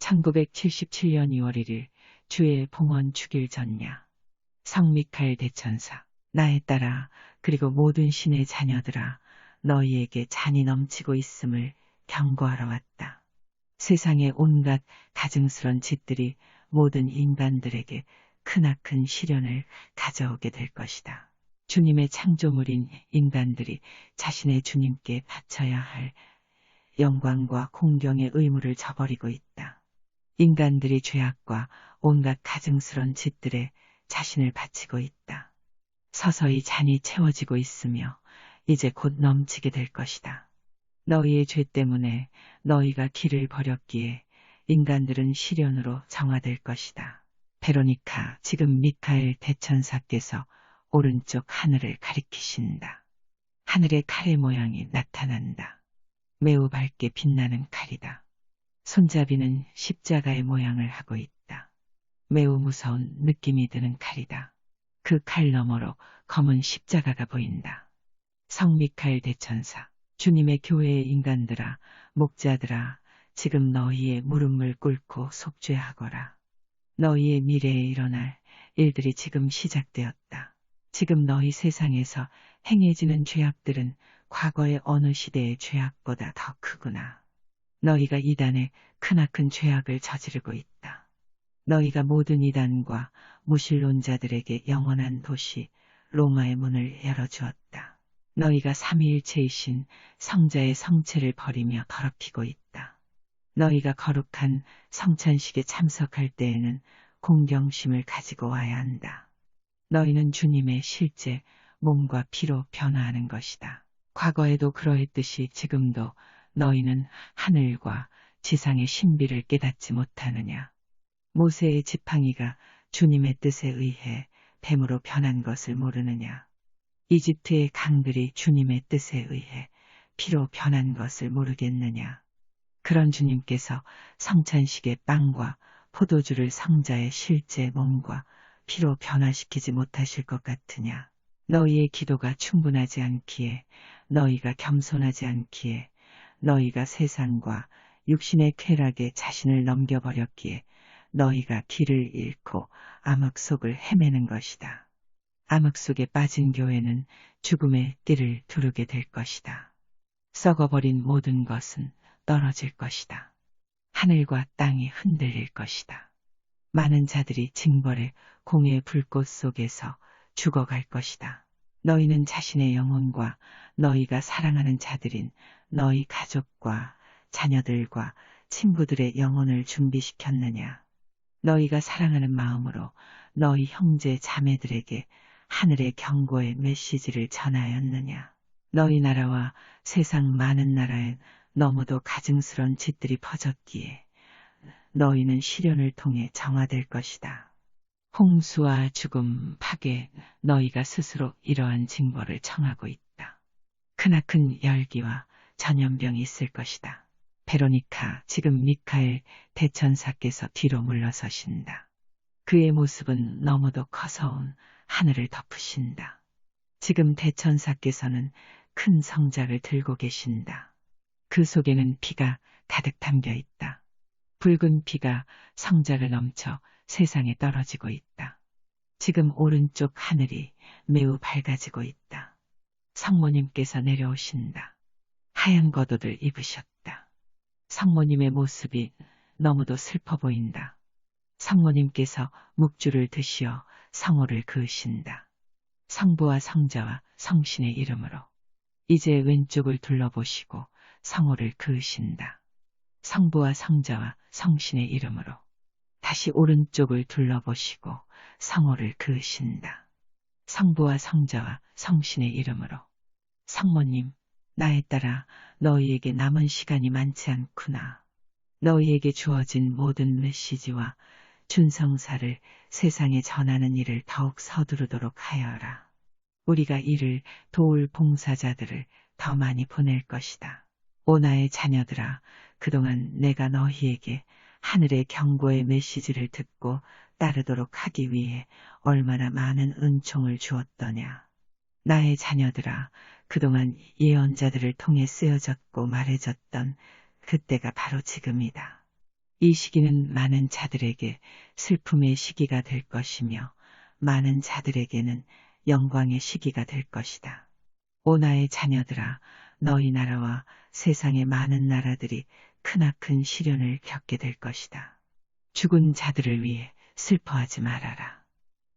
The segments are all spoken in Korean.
1977년 2월 1일 주의 봉헌 축일 전야. 성 미카엘 대천사, 나의 딸아, 그리고 모든 신의 자녀들아, 너희에게 잔이 넘치고 있음을 경고하러 왔다. 세상의 온갖 가증스런 짓들이 모든 인간들에게 크나큰 시련을 가져오게 될 것이다. 주님의 창조물인 인간들이 자신의 주님께 바쳐야 할 영광과 공경의 의무를 저버리고 있다. 인간들이 죄악과 온갖 가증스런 짓들에 자신을 바치고 있다. 서서히 잔이 채워지고 있으며 이제 곧 넘치게 될 것이다. 너희의 죄 때문에 너희가 길을 버렸기에 인간들은 시련으로 정화될 것이다. 베로니카, 지금 미카엘 대천사께서 오른쪽 하늘을 가리키신다. 하늘의 칼의 모양이 나타난다. 매우 밝게 빛나는 칼이다. 손잡이는 십자가의 모양을 하고 있다. 매우 무서운 느낌이 드는 칼이다. 그 칼 너머로 검은 십자가가 보인다. 성 미카엘 대천사, 주님의 교회의 인간들아, 목자들아, 지금 너희의 무릎을 꿇고 속죄하거라. 너희의 미래에 일어날 일들이 지금 시작되었다. 지금 너희 세상에서 행해지는 죄악들은 과거의 어느 시대의 죄악보다 더 크구나. 너희가 이단에 크나큰 죄악을 저지르고 있다. 너희가 모든 이단과 무신론자들에게 영원한 도시 로마의 문을 열어주었다. 너희가 삼위일체이신 성자의 성체를 버리며 더럽히고 있다. 너희가 거룩한 성찬식에 참석할 때에는 공경심을 가지고 와야 한다. 너희는 주님의 실제 몸과 피로 변화하는 것이다. 과거에도 그러했듯이 지금도 너희는 하늘과 지상의 신비를 깨닫지 못하느냐. 모세의 지팡이가 주님의 뜻에 의해 뱀으로 변한 것을 모르느냐. 이집트의 강들이 주님의 뜻에 의해 피로 변한 것을 모르겠느냐. 그런 주님께서 성찬식의 빵과 포도주를 성자의 실제 몸과 피로 변화시키지 못하실 것 같으냐. 너희의 기도가 충분하지 않기에, 너희가 겸손하지 않기에, 너희가 세상과 육신의 쾌락에 자신을 넘겨버렸기에 너희가 길을 잃고 암흑 속을 헤매는 것이다. 암흑 속에 빠진 교회는 죽음의 띠를 두르게 될 것이다. 썩어버린 모든 것은 떨어질 것이다. 하늘과 땅이 흔들릴 것이다. 많은 자들이 징벌의 공의 불꽃 속에서 죽어갈 것이다. 너희는 자신의 영혼과 너희가 사랑하는 자들인 너희 가족과 자녀들과 친구들의 영혼을 준비시켰느냐. 너희가 사랑하는 마음으로 너희 형제 자매들에게 하늘의 경고의 메시지를 전하였느냐. 너희 나라와 세상 많은 나라엔 너무도 가증스런 짓들이 퍼졌기에 너희는 시련을 통해 정화될 것이다. 홍수와 죽음, 파괴, 너희가 스스로 이러한 징벌을 청하고 있다. 크나큰 열기와 전염병이 있을 것이다. 베로니카, 지금 미카엘 대천사께서 뒤로 물러서신다. 그의 모습은 너무도 커서온 하늘을 덮으신다. 지금 대천사께서는 큰 성작을 들고 계신다. 그 속에는 피가 가득 담겨 있다. 붉은 피가 성작을 넘쳐 세상에 떨어지고 있다. 지금 오른쪽 하늘이 매우 밝아지고 있다. 성모님께서 내려오신다. 하얀 겉옷을 입으셨다. 성모님의 모습이 너무도 슬퍼 보인다. 성모님께서 묵주를 드시어 성호를 그으신다. 성부와 성자와 성신의 이름으로 이제 왼쪽을 둘러보시고 성호를 그으신다. 성부와 성자와 성신의 이름으로 다시 오른쪽을 둘러보시고 성호를 그으신다. 성부와 성자와 성신의 이름으로 성모님, 나의 딸아, 너희에게 남은 시간이 많지 않구나. 너희에게 주어진 모든 메시지와 준성사를 세상에 전하는 일을 더욱 서두르도록 하여라. 우리가 이를 도울 봉사자들을 더 많이 보낼 것이다. 오 나의 자녀들아, 그동안 내가 너희에게 하늘의 경고의 메시지를 듣고 따르도록 하기 위해 얼마나 많은 은총을 주었더냐. 나의 자녀들아, 그동안 예언자들을 통해 쓰여졌고 말해졌던 그때가 바로 지금이다. 이 시기는 많은 자들에게 슬픔의 시기가 될 것이며 많은 자들에게는 영광의 시기가 될 것이다. 오 나의 자녀들아, 너희 나라와 세상의 많은 나라들이 크나큰 시련을 겪게 될 것이다. 죽은 자들을 위해 슬퍼하지 말아라.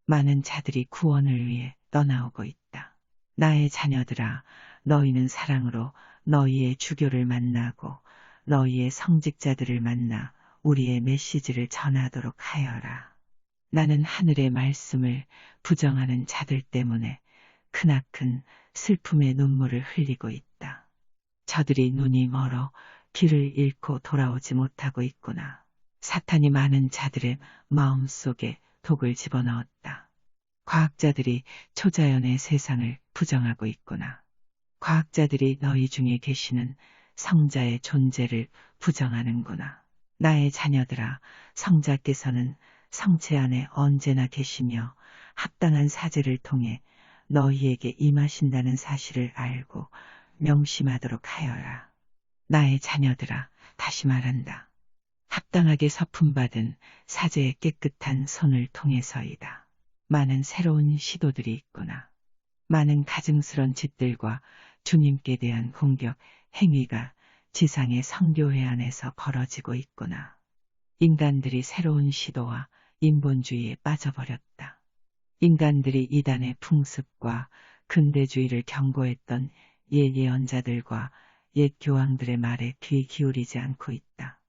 많은 자들이 구원을 위해 떠나오고 있다. 나의 자녀들아, 너희는 사랑으로 너희의 주교를 만나고 너희의 성직자들을 만나 우리의 메시지를 전하도록 하여라. 나는 하늘의 말씀을 부정하는 자들 때문에 크나큰 슬픔의 눈물을 흘리고 있다. 저들이 눈이 멀어 길을 잃고 돌아오지 못하고 있구나. 사탄이 많은 자들의 마음속에 독을 집어넣었다. 과학자들이 초자연의 세상을 부정하고 있구나. 과학자들이 너희 중에 계시는 성자의 존재를 부정하는구나. 나의 자녀들아, 성자께서는 성체 안에 언제나 계시며 합당한 사제를 통해 너희에게 임하신다는 사실을 알고 명심하도록 하여라. 나의 자녀들아, 다시 말한다. 합당하게 서품받은 사제의 깨끗한 손을 통해서이다. 많은 새로운 시도들이 있구나. 많은 가증스런 짓들과 주님께 대한 공격 행위가 지상의 성교회 안에서 벌어지고 있구나. 인간들이 새로운 시도와 인본주의에 빠져버렸다. 인간들이 이단의 풍습과 근대주의를 경고했던 옛 예언자들과 옛 교황들의 말에 귀 기울이지 않고 있다.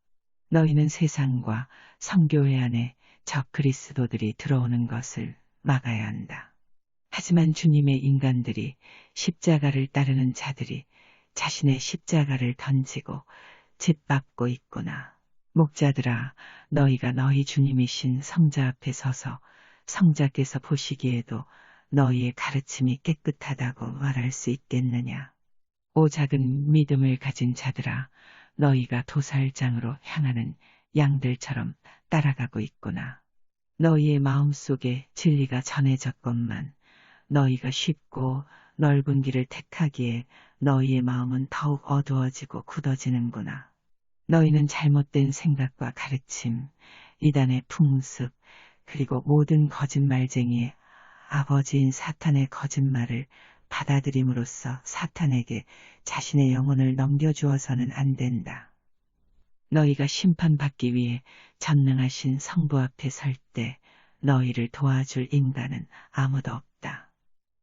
너희는 세상과 성교회 안에 적 그리스도들이 들어오는 것을 막아야 한다. 하지만 주님의 인간들이 십자가를 따르는 자들이 자신의 십자가를 던지고 짓밟고 있구나. 목자들아, 너희가 너희 주님이신 성자 앞에 서서 성자께서 보시기에도 너희의 가르침이 깨끗하다고 말할 수 있겠느냐. 오 작은 믿음을 가진 자들아, 너희가 도살장으로 향하는 양들처럼 따라가고 있구나. 너희의 마음속에 진리가 전해졌건만 너희가 쉽고 넓은 길을 택하기에 너희의 마음은 더욱 어두워지고 굳어지는구나. 너희는 잘못된 생각과 가르침, 이단의 풍습, 그리고 모든 거짓말쟁이의 아버지인 사탄의 거짓말을 받아들임으로써 사탄에게 자신의 영혼을 넘겨주어서는 안 된다. 너희가 심판받기 위해 전능하신 성부 앞에 설 때 너희를 도와줄 인간은 아무도 없다.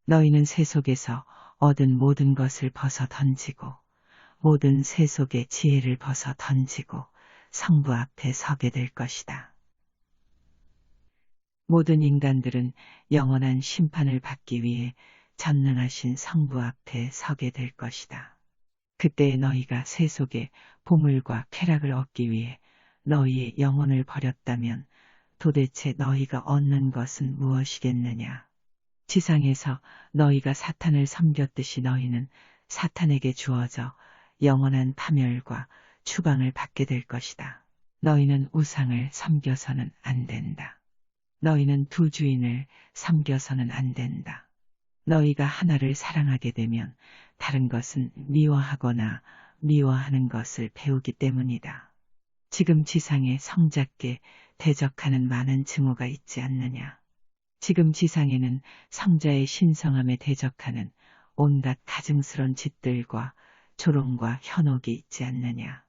너희는 세속에서 얻은 모든 것을 벗어 던지고 모든 세속의 지혜를 벗어 던지고 성부 앞에 서게 될 것이다. 모든 인간들은 영원한 심판을 받기 위해 전능하신 성부 앞에 서게 될 것이다. 그때 너희가 세속의 보물과 쾌락을 얻기 위해 너희의 영혼을 버렸다면 도대체 너희가 얻는 것은 무엇이겠느냐? 지상에서 너희가 사탄을 섬겼듯이 너희는 사탄에게 주어져 영원한 파멸과 추방을 받게 될 것이다. 너희는 우상을 섬겨서는 안 된다. 너희는 두 주인을 섬겨서는 안 된다. 너희가 하나를 사랑하게 되면 다른 것은 미워하거나 미워하는 것을 배우기 때문이다. 지금 지상에 성자께 대적하는 많은 증오가 있지 않느냐. 지금 지상에는 성자의 신성함에 대적하는 온갖 가증스런 짓들과 조롱과 현혹이 있지 않느냐.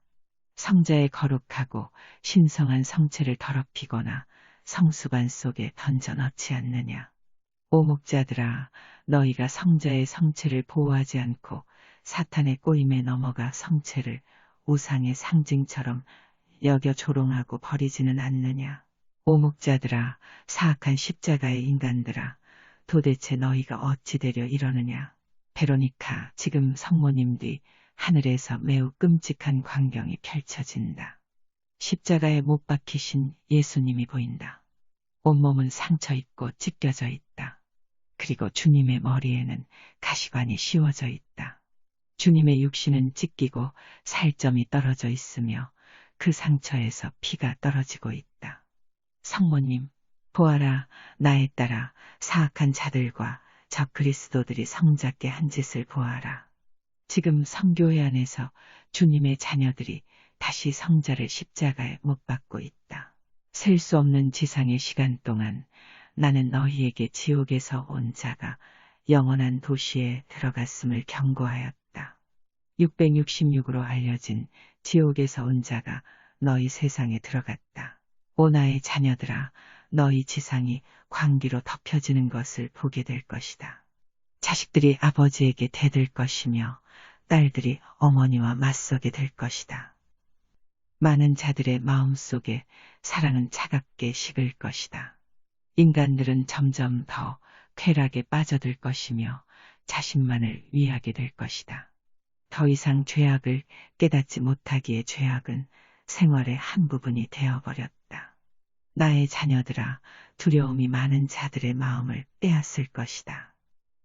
성자의 거룩하고 신성한 성체를 더럽히거나 성수반 속에 던져 넣지 않느냐. 오 목자들아, 너희가 성자의 성체를 보호하지 않고 사탄의 꼬임에 넘어가 성체를 우상의 상징처럼 여겨 조롱하고 버리지는 않느냐. 오 목자들아, 사악한 십자가의 인간들아, 도대체 너희가 어찌 되려 이러느냐. 베로니카, 지금 성모님 뒤 하늘에서 매우 끔찍한 광경이 펼쳐진다. 십자가에 못 박히신 예수님이 보인다. 온몸은 상처 입고 찢겨져 있다. 그리고 주님의 머리에는 가시관이 씌워져 있다. 주님의 육신은 찢기고 살점이 떨어져 있으며 그 상처에서 피가 떨어지고 있다. 성모님, 보아라, 나에 따라 사악한 자들과 적 그리스도들이 성자께 한 짓을 보아라. 지금 성교회 안에서 주님의 자녀들이 다시 성자를 십자가에 못 박고 있다. 셀 수 없는 지상의 시간 동안 나는 너희에게 지옥에서 온 자가 영원한 도시에 들어갔음을 경고하였다. 666으로 알려진 지옥에서 온 자가 너희 세상에 들어갔다. 오 나의 자녀들아, 너희 지상이 광기로 덮여지는 것을 보게 될 것이다. 자식들이 아버지에게 대들 것이며 딸들이 어머니와 맞서게 될 것이다. 많은 자들의 마음속에 사랑은 차갑게 식을 것이다. 인간들은 점점 더 쾌락에 빠져들 것이며 자신만을 위하게 될 것이다. 더 이상 죄악을 깨닫지 못하기에 죄악은 생활의 한 부분이 되어버렸다. 나의 자녀들아, 두려움이 많은 자들의 마음을 빼앗을 것이다.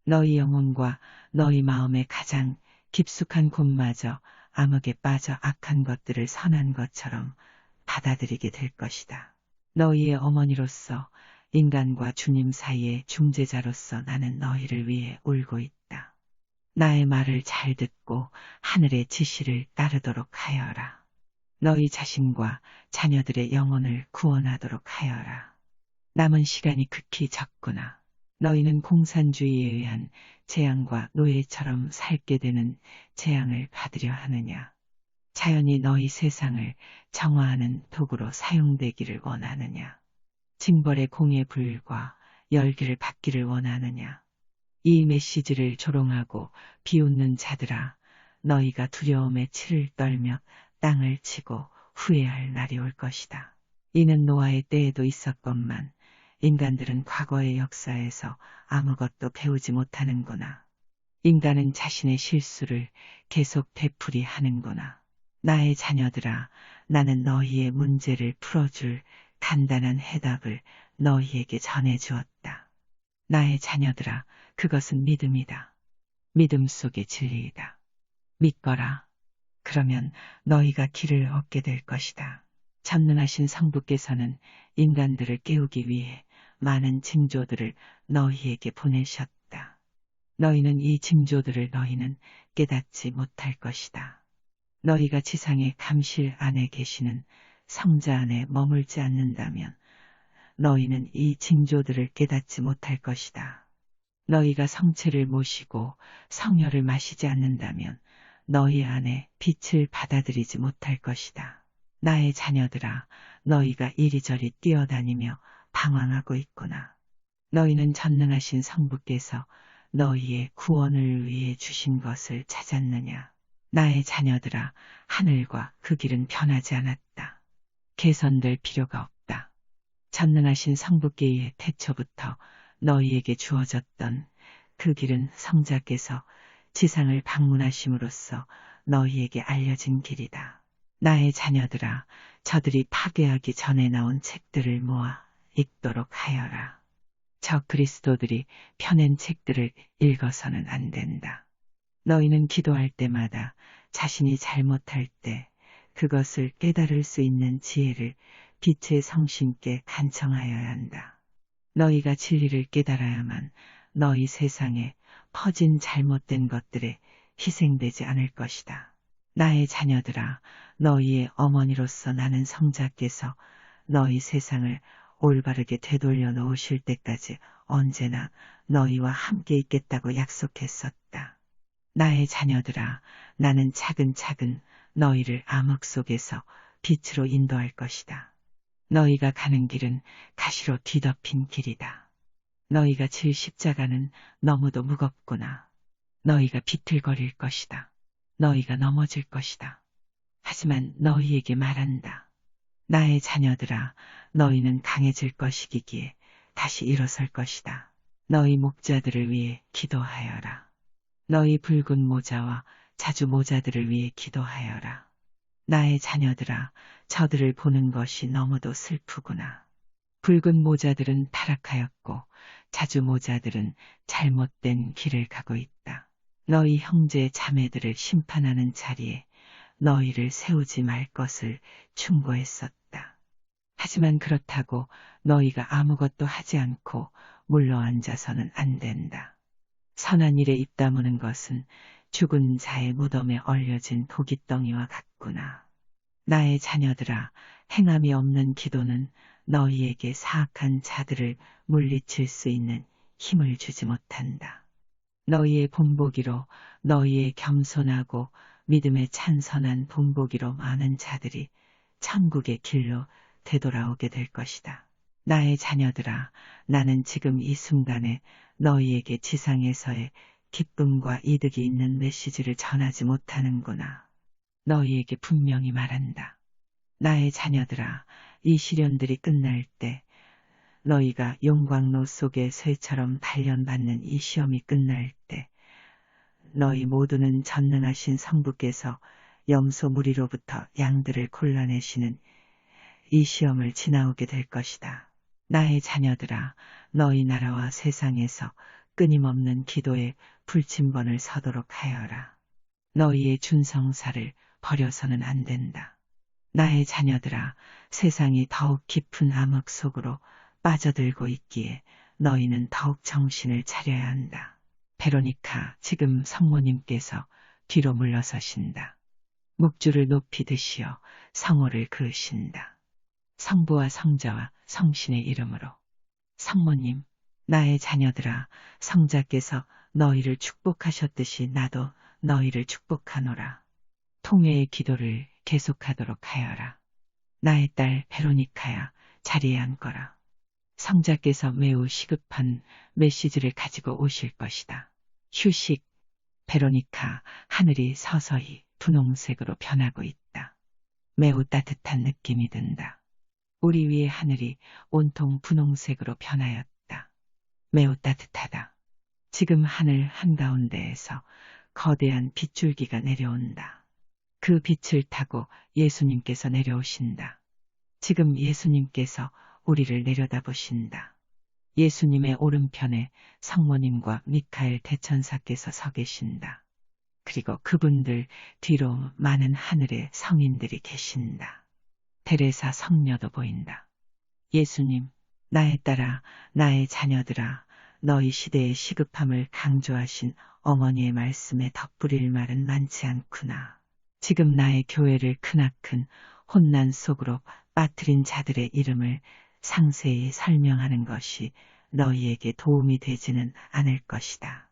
너희 영혼과 너희 마음의 가장 깊숙한 곳마저 암흑에 빠져 악한 것들을 선한 것처럼 받아들이게 될 것이다. 너희의 어머니로서 인간과 주님 사이의 중재자로서 나는 너희를 위해 울고 있다. 나의 말을 잘 듣고 하늘의 지시를 따르도록 하여라. 너희 자신과 자녀들의 영혼을 구원하도록 하여라. 남은 시간이 극히 적구나. 너희는 공산주의에 의한 재앙과 노예처럼 살게 되는 재앙을 받으려 하느냐? 자연이 너희 세상을 정화하는 도구로 사용되기를 원하느냐? 징벌의 공의 불과 열기를 받기를 원하느냐? 이 메시지를 조롱하고 비웃는 자들아, 너희가 두려움에 치를 떨며 땅을 치고 후회할 날이 올 것이다. 이는 노아의 때에도 있었건만 인간들은 과거의 역사에서 아무것도 배우지 못하는구나. 인간은 자신의 실수를 계속 되풀이 하는구나. 나의 자녀들아, 나는 너희의 문제를 풀어줄 간단한 해답을 너희에게 전해주었다. 나의 자녀들아, 그것은 믿음이다. 믿음 속의 진리이다. 믿거라. 그러면 너희가 길을 얻게 될 것이다. 전능하신 성부께서는 인간들을 깨우기 위해 많은 징조들을 너희에게 보내셨다. 너희는 이 징조들을 너희는 깨닫지 못할 것이다. 너희가 지상의 감실 안에 계시는 성자 안에 머물지 않는다면 너희는 이 징조들을 깨닫지 못할 것이다. 너희가 성체를 모시고 성혈을 마시지 않는다면 너희 안에 빛을 받아들이지 못할 것이다. 나의 자녀들아, 너희가 이리저리 뛰어다니며 방황하고 있구나. 너희는 전능하신 성부께서 너희의 구원을 위해 주신 것을 찾았느냐? 나의 자녀들아, 하늘과 그 길은 변하지 않았다. 개선될 필요가 없다. 전능하신 성부께의 태초부터 너희에게 주어졌던 그 길은 성자께서 지상을 방문하심으로써 너희에게 알려진 길이다. 나의 자녀들아, 저들이 파괴하기 전에 나온 책들을 모아 읽도록 하여라. 저 그리스도들이 펴낸 책들을 읽어서는 안 된다. 너희는 기도할 때마다 자신이 잘못할 때 그것을 깨달을 수 있는 지혜를 빛의 성신께 간청하여야 한다. 너희가 진리를 깨달아야만 너희 세상에 퍼진 잘못된 것들에 희생되지 않을 것이다. 나의 자녀들아, 너희의 어머니로서 나는 성자께서 너희 세상을 올바르게 되돌려 놓으실 때까지 언제나 너희와 함께 있겠다고 약속했었다. 나의 자녀들아, 나는 차근차근 너희를 암흑 속에서 빛으로 인도할 것이다. 너희가 가는 길은 가시로 뒤덮인 길이다. 너희가 질 십자가는 너무도 무겁구나. 너희가 비틀거릴 것이다. 너희가 넘어질 것이다. 하지만 너희에게 말한다. 나의 자녀들아, 너희는 강해질 것이기에 다시 일어설 것이다. 너희 목자들을 위해 기도하여라. 너희 붉은 모자와 자주 모자들을 위해 기도하여라. 나의 자녀들아, 저들을 보는 것이 너무도 슬프구나. 붉은 모자들은 타락하였고 자주 모자들은 잘못된 길을 가고 있다. 너희 형제 자매들을 심판하는 자리에 너희를 세우지 말 것을 충고했었다. 하지만 그렇다고 너희가 아무것도 하지 않고 물러앉아서는 안 된다. 선한 일에 입 다무는 것은 죽은 자의 무덤에 얼려진 도깃덩이와 같구나. 나의 자녀들아, 행함이 없는 기도는 너희에게 사악한 자들을 물리칠 수 있는 힘을 주지 못한다. 너희의 본보기로 너희의 겸손하고 믿음에 찬선한 본보기로 많은 자들이 천국의 길로 되돌아오게 될 것이다. 나의 자녀들아, 나는 지금 이 순간에 너희에게 지상에서의 기쁨과 이득이 있는 메시지를 전하지 못하는구나. 너희에게 분명히 말한다. 나의 자녀들아, 이 시련들이 끝날 때 너희가 용광로 속의 쇠처럼 단련받는 이 시험이 끝날 때 너희 모두는 전능하신 성부께서 염소 무리로부터 양들을 골라내시는 이 시험을 지나오게 될 것이다. 나의 자녀들아, 너희 나라와 세상에서 끊임없는 기도에 불침번을 서도록 하여라. 너희의 준성사를 버려서는 안 된다. 나의 자녀들아, 세상이 더욱 깊은 암흑 속으로 빠져들고 있기에 너희는 더욱 정신을 차려야 한다. 베로니카, 지금 성모님께서 뒤로 물러서신다. 묵주를 높이 드시어 성호를 그으신다. 성부와 성자와 성신의 이름으로. 성모님, 나의 자녀들아, 성자께서 너희를 축복하셨듯이 나도 너희를 축복하노라. 통회의 기도를 계속하도록 하여라. 나의 딸 베로니카야, 자리에 앉거라. 성자께서 매우 시급한 메시지를 가지고 오실 것이다. 휴식. 베로니카, 하늘이 서서히 분홍색으로 변하고 있다. 매우 따뜻한 느낌이 든다. 우리 위의 하늘이 온통 분홍색으로 변하였다. 매우 따뜻하다. 지금 하늘 한가운데에서 거대한 빗줄기가 내려온다. 그 빛을 타고 예수님께서 내려오신다. 지금 예수님께서 우리를 내려다보신다. 예수님의 오른편에 성모님과 미카엘 대천사께서 서 계신다. 그리고 그분들 뒤로 많은 하늘의 성인들이 계신다. 테레사 성녀도 보인다. 예수님, 나의 딸아, 나의 자녀들아, 너희 시대의 시급함을 강조하신 어머니의 말씀에 덧부릴 말은 많지 않구나. 지금 나의 교회를 크나큰 혼란 속으로 빠뜨린 자들의 이름을 상세히 설명하는 것이 너희에게 도움이 되지는 않을 것이다.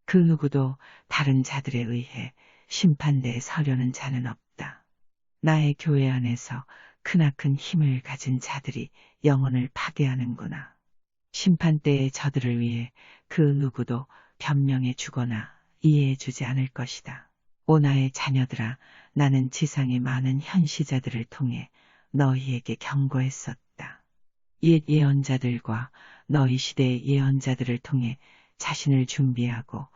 그 누구도 다른 자들에 의해 심판대에 서려는 자는 없다. 나의 교회 안에서 크나큰 힘을 가진 자들이 영혼을 파괴하는구나. 심판대의 저들을 위해 그 누구도 변명해 주거나 이해해 주지 않을 것이다. 오 나의 자녀들아, 나는 지상의 많은 현시자들을 통해 너희에게 경고했었다. 옛 예언자들과 너희 시대의 예언자들을 통해 자신을 준비하고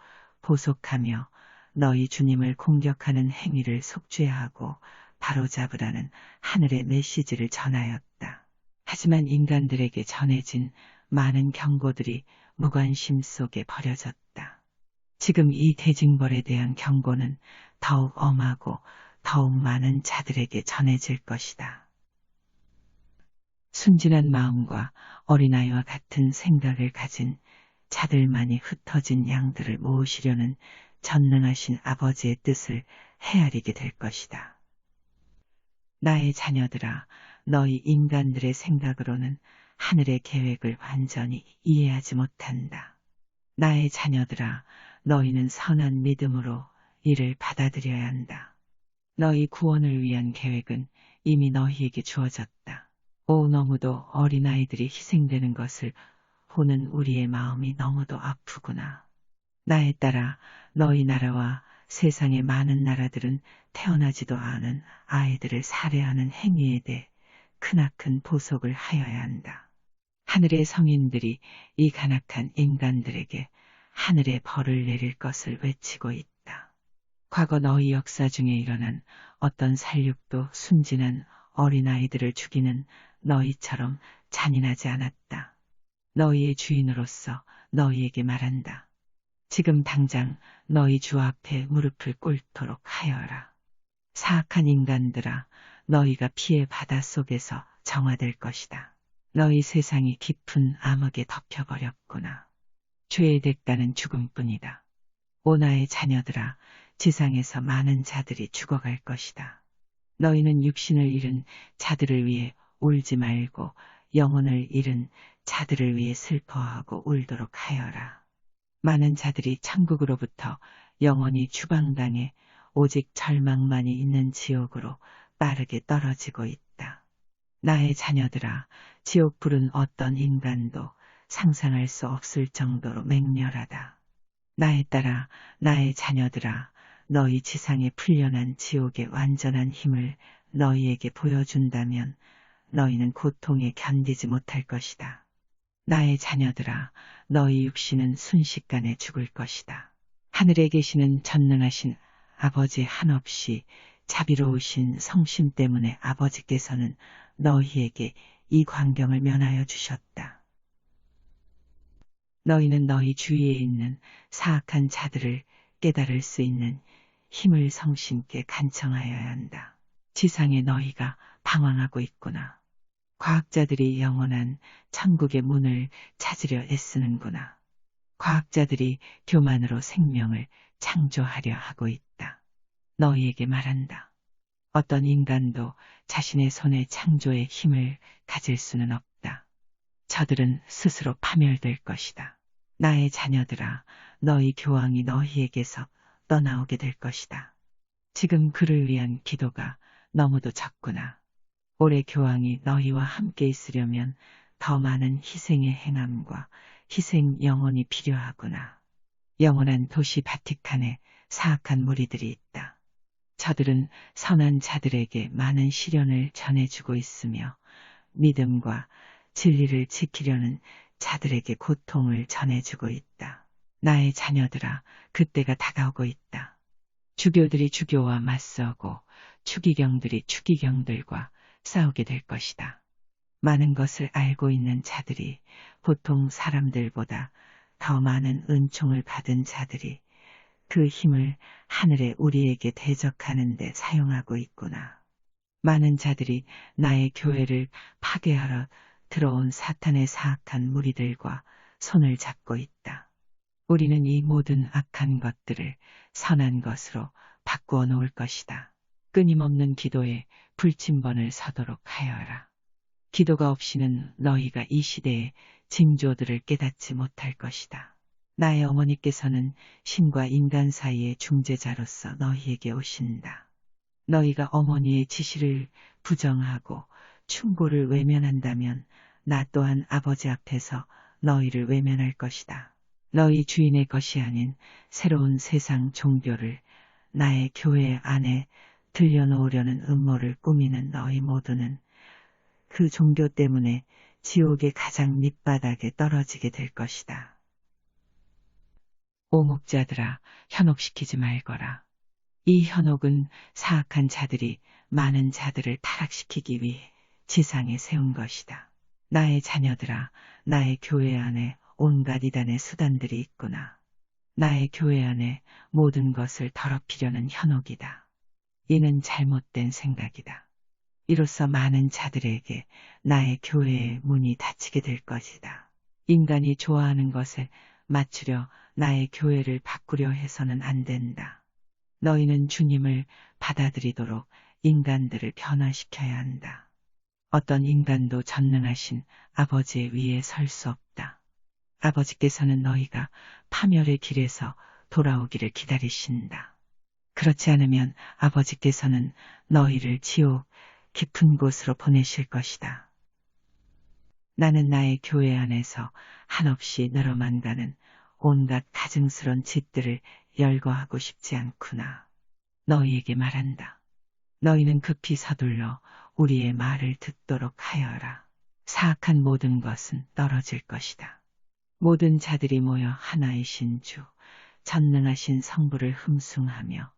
보속하며 너희 주님을 공격하는 행위를 속죄하고 바로잡으라는 하늘의 메시지를 전하였다. 하지만 인간들에게 전해진 많은 경고들이 무관심 속에 버려졌다. 지금 이 대징벌에 대한 경고는 더욱 엄하고 더욱 많은 자들에게 전해질 것이다. 순진한 마음과 어린아이와 같은 생각을 가진 자들만이 흩어진 양들을 모으시려는 전능하신 아버지의 뜻을 헤아리게 될 것이다. 나의 자녀들아, 너희 인간들의 생각으로는 하늘의 계획을 완전히 이해하지 못한다. 나의 자녀들아, 너희는 선한 믿음으로 이를 받아들여야 한다. 너희 구원을 위한 계획은 이미 너희에게 주어졌다. 오, 너무도 어린아이들이 희생되는 것을 보는 우리의 마음이 너무도 아프구나. 나의 딸아, 너희 나라와 세상의 많은 나라들은 태어나지도 않은 아이들을 살해하는 행위에 대해 크나큰 보속을 하여야 한다. 하늘의 성인들이 이 간악한 인간들에게 하늘의 벌을 내릴 것을 외치고 있다. 과거 너희 역사 중에 일어난 어떤 살육도 순진한 어린아이들을 죽이는 너희처럼 잔인하지 않았다. 너희의 주인으로서 너희에게 말한다. 지금 당장 너희 주 앞에 무릎을 꿇도록 하여라. 사악한 인간들아, 너희가 피의 바다 속에서 정화될 것이다. 너희 세상이 깊은 암흑에 덮여버렸구나. 죄의 대가는 죽음뿐이다. 오 나의 자녀들아, 지상에서 많은 자들이 죽어갈 것이다. 너희는 육신을 잃은 자들을 위해 울지 말고 영혼을 잃은 자들을 위해 슬퍼하고 울도록 하여라. 많은 자들이 천국으로부터 영원히 추방당해 오직 절망만이 있는 지옥으로 빠르게 떨어지고 있다. 나의 자녀들아, 지옥불은 어떤 인간도 상상할 수 없을 정도로 맹렬하다. 나의 딸아, 나의 자녀들아, 너희 지상에 풀려난 지옥의 완전한 힘을 너희에게 보여준다면 너희는 고통에 견디지 못할 것이다. 나의 자녀들아, 너희 육신은 순식간에 죽을 것이다. 하늘에 계시는 전능하신 아버지 한없이 자비로우신 성심 때문에 아버지께서는 너희에게 이 광경을 면하여 주셨다. 너희는 너희 주위에 있는 사악한 자들을 깨달을 수 있는 힘을 성심께 간청하여야 한다. 지상에 너희가 방황하고 있구나. 과학자들이 영원한 천국의 문을 찾으려 애쓰는구나. 과학자들이 교만으로 생명을 창조하려 하고 있다. 너희에게 말한다. 어떤 인간도 자신의 손에 창조의 힘을 가질 수는 없다. 저들은 스스로 파멸될 것이다. 나의 자녀들아, 너희 교황이 너희에게서 떠나오게 될 것이다. 지금 그를 위한 기도가 너무도 적구나. 올해 교황이 너희와 함께 있으려면 더 많은 희생의 행함과 희생 영혼이 필요하구나. 영원한 도시 바티칸에 사악한 무리들이 있다. 저들은 선한 자들에게 많은 시련을 전해주고 있으며 믿음과 진리를 지키려는 자들에게 고통을 전해주고 있다. 나의 자녀들아, 그때가 다가오고 있다. 주교들이 주교와 맞서고 추기경들이 추기경들과 싸우게 될 것이다. 많은 것을 알고 있는 자들이 보통 사람들보다 더 많은 은총을 받은 자들이 그 힘을 하늘에 우리에게 대적하는 데 사용하고 있구나. 많은 자들이 나의 교회를 파괴하러 들어온 사탄의 사악한 무리들과 손을 잡고 있다. 우리는 이 모든 악한 것들을 선한 것으로 바꾸어 놓을 것이다. 끊임없는 기도에 불침번을 서도록 하여라. 기도가 없이는 너희가 이 시대의 징조들을 깨닫지 못할 것이다. 나의 어머니께서는 신과 인간 사이의 중재자로서 너희에게 오신다. 너희가 어머니의 지시를 부정하고 충고를 외면한다면 나 또한 아버지 앞에서 너희를 외면할 것이다. 너희 주인의 것이 아닌 새로운 세상 종교를 나의 교회 안에 들여놓으려는 음모를 꾸미는 너희 모두는 그 종교 때문에 지옥의 가장 밑바닥에 떨어지게 될 것이다. 오 목자들아, 현혹시키지 말거라. 이 현혹은 사악한 자들이 많은 자들을 타락시키기 위해 지상에 세운 것이다. 나의 자녀들아, 나의 교회 안에 온갖 이단의 수단들이 있구나. 나의 교회 안에 모든 것을 더럽히려는 현혹이다. 이는 잘못된 생각이다. 이로써 많은 자들에게 나의 교회의 문이 닫히게 될 것이다. 인간이 좋아하는 것을 맞추려 나의 교회를 바꾸려 해서는 안 된다. 너희는 주님을 받아들이도록 인간들을 변화시켜야 한다. 어떤 인간도 전능하신 아버지의 위에 설 수 없다. 아버지께서는 너희가 파멸의 길에서 돌아오기를 기다리신다. 그렇지 않으면 아버지께서는 너희를 지옥 깊은 곳으로 보내실 것이다. 나는 나의 교회 안에서 한없이 늘어만 가는 온갖 가증스런 짓들을 열거하고 싶지 않구나. 너희에게 말한다. 너희는 급히 서둘러 우리의 말을 듣도록 하여라. 사악한 모든 것은 떨어질 것이다. 모든 자들이 모여 하나이신 주, 전능하신 성부를 흠숭하며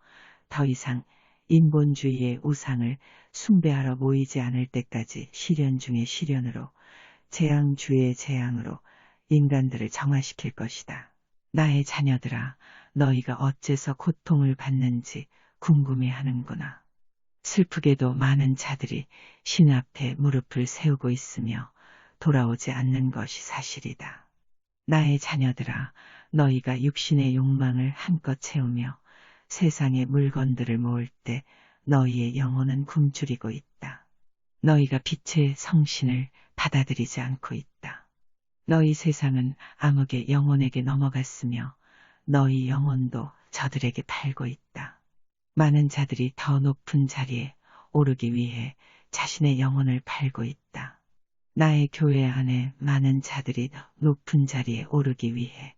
더 이상 인본주의의 우상을 숭배하러 모이지 않을 때까지 시련 중의 시련으로 재앙 주의 재앙으로 인간들을 정화시킬 것이다. 나의 자녀들아, 너희가 어째서 고통을 받는지 궁금해하는구나. 슬프게도 많은 자들이 신 앞에 무릎을 세우고 있으며 돌아오지 않는 것이 사실이다. 나의 자녀들아, 너희가 육신의 욕망을 한껏 채우며 세상의 물건들을 모을 때 너희의 영혼은 굶주리고 있다. 너희가 빛의 성신을 받아들이지 않고 있다. 너희 세상은 암흑의 영혼에게 넘어갔으며 너희 영혼도 저들에게 팔고 있다. 많은 자들이 더 높은 자리에 오르기 위해 자신의 영혼을 팔고 있다. 나의 교회 안에 많은 자들이 더 높은 자리에 오르기 위해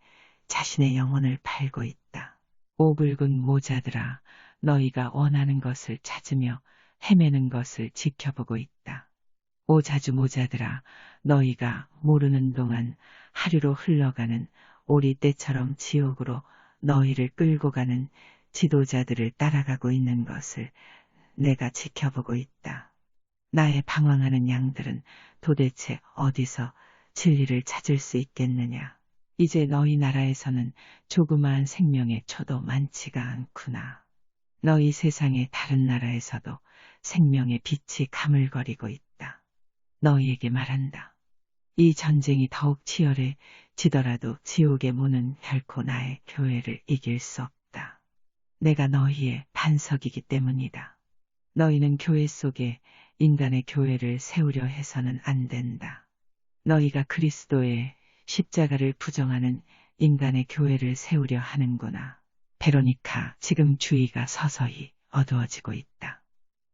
자신의 영혼을 팔고 있다. 오 붉은 모자들아, 너희가 원하는 것을 찾으며 헤매는 것을 지켜보고 있다. 오 자주 모자들아, 너희가 모르는 동안 하류로 흘러가는 오리떼처럼 지옥으로 너희를 끌고 가는 지도자들을 따라가고 있는 것을 내가 지켜보고 있다. 나의 방황하는 양들은 도대체 어디서 진리를 찾을 수 있겠느냐? 이제 너희 나라에서는 조그마한 생명의 초도 많지가 않구나. 너희 세상의 다른 나라에서도 생명의 빛이 가물거리고 있다. 너희에게 말한다. 이 전쟁이 더욱 치열해지더라도 지옥의 문은 결코 나의 교회를 이길 수 없다. 내가 너희의 반석이기 때문이다. 너희는 교회 속에 인간의 교회를 세우려 해서는 안 된다. 너희가 그리스도의 십자가를 부정하는 인간의 교회를 세우려 하는구나. 베로니카, 지금 주위가 서서히 어두워지고 있다.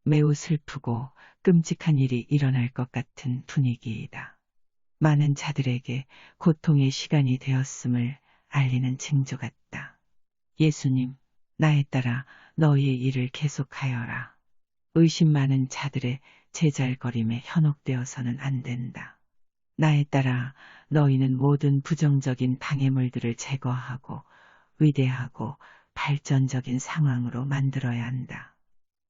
매우 슬프고 끔찍한 일이 일어날 것 같은 분위기이다. 많은 자들에게 고통의 시간이 되었음을 알리는 징조 같다. 예수님, 나에 따라 너희의 일을 계속하여라. 의심 많은 자들의 제잘거림에 현혹되어서는 안 된다. 나에 따라 너희는 모든 부정적인 방해물들을 제거하고 위대하고 발전적인 상황으로 만들어야 한다.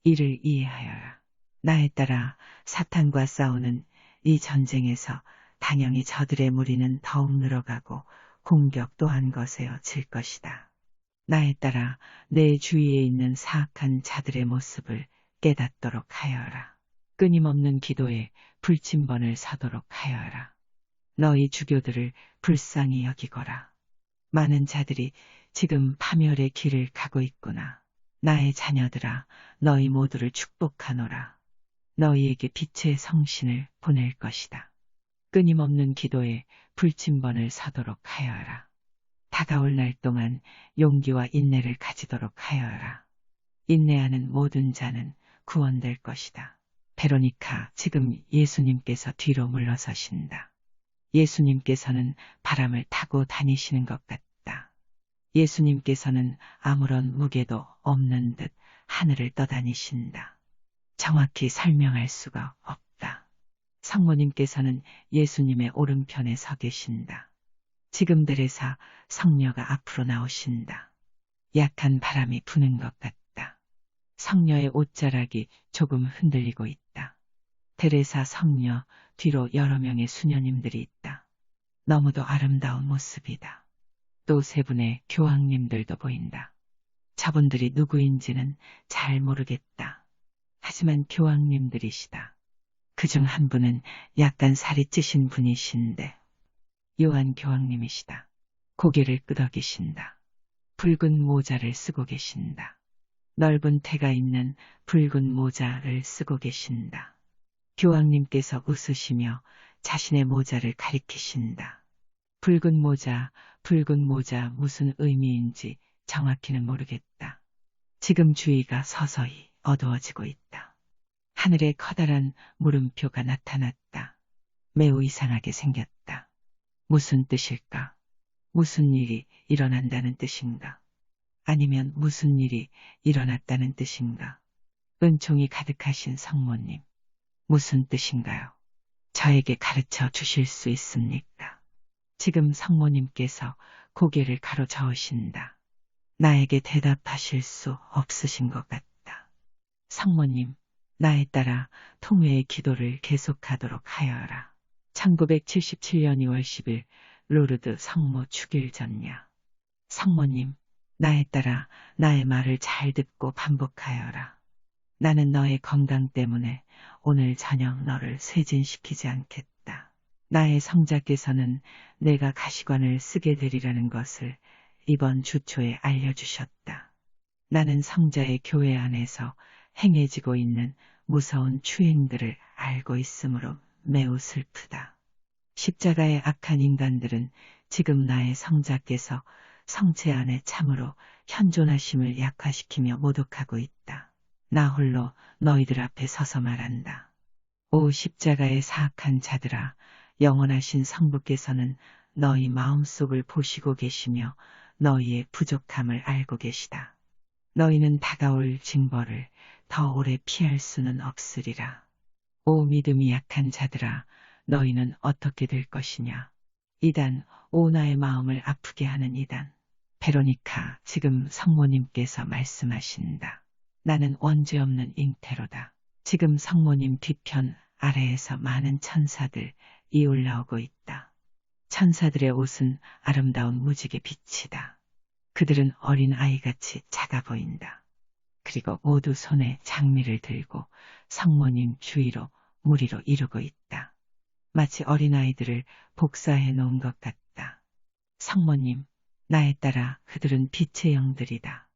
이를 이해하여라. 나에 따라 사탄과 싸우는 이 전쟁에서 당연히 저들의 무리는 더욱 늘어가고 공격 또한 거세어질 것이다. 나에 따라 내 주위에 있는 사악한 자들의 모습을 깨닫도록 하여라. 끊임없는 기도에 불침번을 서도록 하여라. 너희 주교들을 불쌍히 여기거라. 많은 자들이 지금 파멸의 길을 가고 있구나. 나의 자녀들아, 너희 모두를 축복하노라. 너희에게 빛의 성신을 보낼 것이다. 끊임없는 기도에 불침번을 서도록 하여라. 다가올 날 동안 용기와 인내를 가지도록 하여라. 인내하는 모든 자는 구원될 것이다. 베로니카, 지금 예수님께서 뒤로 물러서신다. 예수님께서는 바람을 타고 다니시는 것 같다. 예수님께서는 아무런 무게도 없는 듯 하늘을 떠다니신다. 정확히 설명할 수가 없다. 성모님께서는 예수님의 오른편에 서 계신다. 지금 데레사 성녀가 앞으로 나오신다. 약한 바람이 부는 것 같다. 성녀의 옷자락이 조금 흔들리고 있다. 데레사 성녀 뒤로 여러 명의 수녀님들이 있다. 너무도 아름다운 모습이다. 또 세 분의 교황님들도 보인다. 저분들이 누구인지는 잘 모르겠다. 하지만 교황님들이시다. 그중 한 분은 약간 살이 찌신 분이신데 요한 교황님이시다. 고개를 끄덕이신다. 붉은 모자를 쓰고 계신다. 넓은 태가 있는 붉은 모자를 쓰고 계신다. 교황님께서 웃으시며 자신의 모자를 가리키신다. 붉은 모자 무슨 의미인지 정확히는 모르겠다. 지금 주위가 서서히 어두워지고 있다. 하늘에 커다란 물음표가 나타났다. 매우 이상하게 생겼다. 무슨 뜻일까? 무슨 일이 일어난다는 뜻인가? 아니면 무슨 일이 일어났다는 뜻인가? 은총이 가득하신 성모님, 무슨 뜻인가요? 저에게 가르쳐 주실 수 있습니까? 지금 성모님께서 고개를 가로저으신다. 나에게 대답하실 수 없으신 것 같다. 성모님, 나에 따라 통회의 기도를 계속하도록 하여라. 1977년 2월 10일 로르드 성모 축일 전야. 성모님, 나에 따라 나의 말을 잘 듣고 반복하여라. 나는 너의 건강 때문에 오늘 저녁 너를 쇄진시키지 않겠다. 나의 성자께서는 내가 가시관을 쓰게 되리라는 것을 이번 주 초에 알려주셨다. 나는 성자의 교회 안에서 행해지고 있는 무서운 추행들을 알고 있으므로 매우 슬프다. 십자가의 악한 인간들은 지금 나의 성자께서 성체 안에 참으로 현존하심을 약화시키며 모독하고 있다. 나 홀로 너희들 앞에 서서 말한다. 오 십자가의 사악한 자들아, 영원하신 성부께서는 너희 마음속을 보시고 계시며 너희의 부족함을 알고 계시다. 너희는 다가올 징벌을 더 오래 피할 수는 없으리라. 오 믿음이 약한 자들아, 너희는 어떻게 될 것이냐. 이단, 오 나의 마음을 아프게 하는 이단. 베로니카, 지금 성모님께서 말씀하신다. 나는 원죄 없는 잉태로다. 지금 성모님 뒤편 아래에서 많은 천사들이 올라오고 있다. 천사들의 옷은 아름다운 무지개 빛이다. 그들은 어린 아이같이 작아 보인다. 그리고 모두 손에 장미를 들고 성모님 주위로 무리로 이루고 있다. 마치 어린아이들을 복사해 놓은 것 같다. 성모님, 나에 따라 그들은 빛의 영들이다.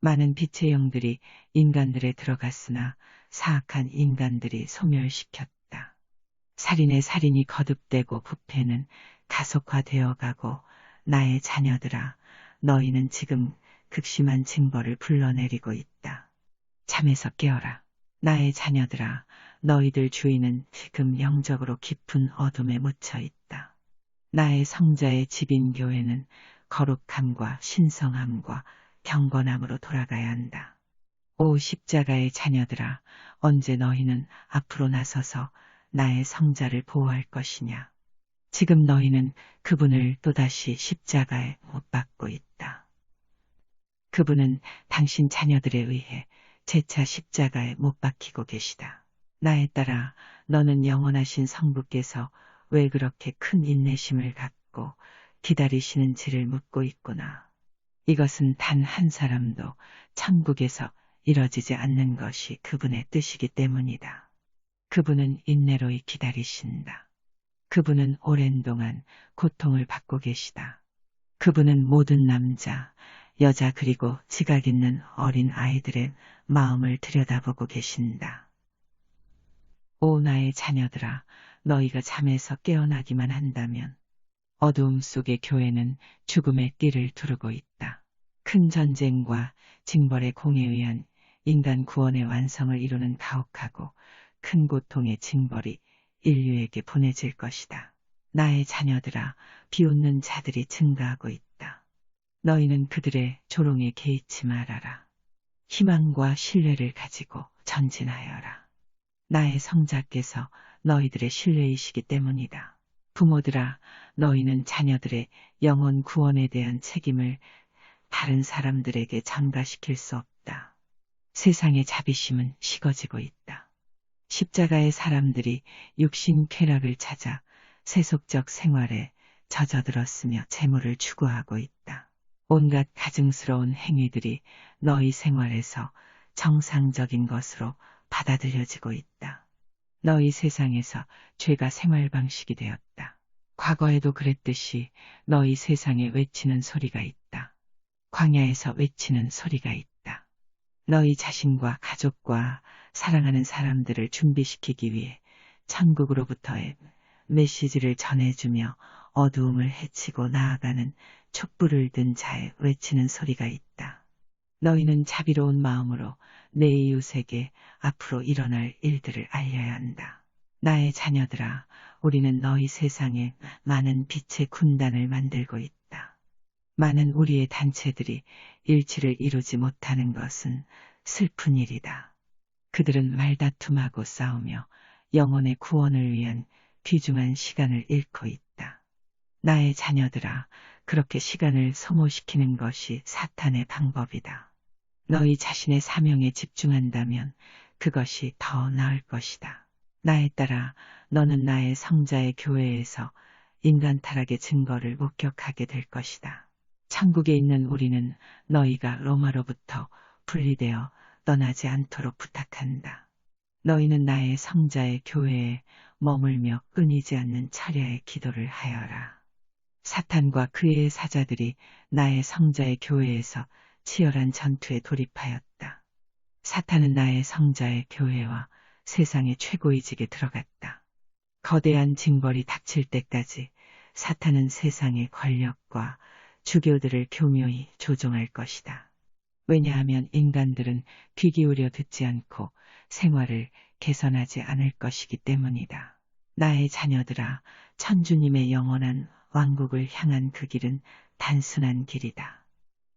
많은 빛의 영들이 인간들에 들어갔으나 사악한 인간들이 소멸시켰다. 살인의 살인이 거듭되고 부패는 가속화되어 가고 나의 자녀들아, 너희는 지금 극심한 징벌을 불러내리고 있다. 잠에서 깨어라. 나의 자녀들아, 너희들 주인은 지금 영적으로 깊은 어둠에 묻혀 있다. 나의 성자의 집인 교회는 거룩함과 신성함과 경건함으로 돌아가야 한다. 오 십자가의 자녀들아, 언제 너희는 앞으로 나서서 나의 성자를 보호할 것이냐. 지금 너희는 그분을 또다시 십자가에 못 박고 있다. 그분은 당신 자녀들에 의해 재차 십자가에 못 박히고 계시다. 나에 따라 너는 영원하신 성부께서 왜 그렇게 큰 인내심을 갖고 기다리시는지를 묻고 있구나. 이것은 단 한 사람도 천국에서 이뤄지지 않는 것이 그분의 뜻이기 때문이다. 그분은 인내로이 기다리신다. 그분은 오랜 동안 고통을 받고 계시다. 그분은 모든 남자, 여자 그리고 지각 있는 어린 아이들의 마음을 들여다보고 계신다. 오 나의 자녀들아, 너희가 잠에서 깨어나기만 한다면 어두움 속의 교회는 죽음의 띠를 두르고 있다. 큰 전쟁과 징벌의 공에 의한 인간 구원의 완성을 이루는 가혹하고 큰 고통의 징벌이 인류에게 보내질 것이다. 나의 자녀들아, 비웃는 자들이 증가하고 있다. 너희는 그들의 조롱에 개의치 말아라. 희망과 신뢰를 가지고 전진하여라. 나의 성자께서 너희들의 신뢰이시기 때문이다. 부모들아, 너희는 자녀들의 영혼 구원에 대한 책임을 다른 사람들에게 전가시킬 수 없다. 세상의 자비심은 식어지고 있다. 십자가의 사람들이 육신 쾌락을 찾아 세속적 생활에 젖어들었으며 재물을 추구하고 있다. 온갖 가증스러운 행위들이 너희 생활에서 정상적인 것으로 받아들여지고 있다. 너희 세상에서 죄가 생활 방식이 되었다. 과거에도 그랬듯이 너희 세상에 외치는 소리가 있다. 광야에서 외치는 소리가 있다. 너희 자신과 가족과 사랑하는 사람들을 준비시키기 위해 천국으로부터의 메시지를 전해주며 어두움을 헤치고 나아가는 촛불을 든 자의 외치는 소리가 있다. 너희는 자비로운 마음으로 내 이웃에게 앞으로 일어날 일들을 알려야 한다. 나의 자녀들아, 우리는 너희 세상에 많은 빛의 군단을 만들고 있다. 많은 우리의 단체들이 일치를 이루지 못하는 것은 슬픈 일이다. 그들은 말다툼하고 싸우며 영혼의 구원을 위한 귀중한 시간을 잃고 있다. 나의 자녀들아, 그렇게 시간을 소모시키는 것이 사탄의 방법이다. 너희 자신의 사명에 집중한다면 그것이 더 나을 것이다. 나에 따라 너는 나의 성자의 교회에서 인간 타락의 증거를 목격하게 될 것이다. 천국에 있는 우리는 너희가 로마로부터 분리되어 떠나지 않도록 부탁한다. 너희는 나의 성자의 교회에 머물며 끊이지 않는 철야의 기도를 하여라. 사탄과 그의 사자들이 나의 성자의 교회에서 치열한 전투에 돌입하였다. 사탄은 나의 성자의 교회와 세상의 최고위직에 들어갔다. 거대한 징벌이 닥칠 때까지 사탄은 세상의 권력과 주교들을 교묘히 조종할 것이다. 왜냐하면 인간들은 귀 기울여 듣지 않고 생활을 개선하지 않을 것이기 때문이다. 나의 자녀들아, 천주님의 영원한 왕국을 향한 그 길은 단순한 길이다.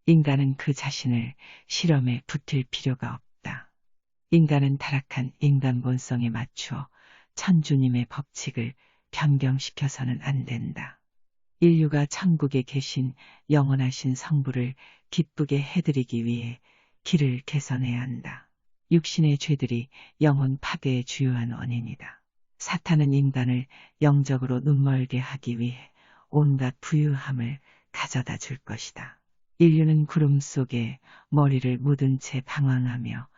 인간은 그 자신을 실험에 붙일 필요가 없다. 인간은 타락한 인간 본성에 맞추어 천주님의 법칙을 변경시켜서는 안 된다. 인류가 천국에 계신 영원하신 성부를 기쁘게 해드리기 위해 길을 개선해야 한다. 육신의 죄들이 영혼 파괴의 주요한 원인이다. 사탄은 인간을 영적으로 눈멀게 하기 위해 온갖 부유함을 가져다 줄 것이다. 인류는 구름 속에 머리를 묻은 채 방황하며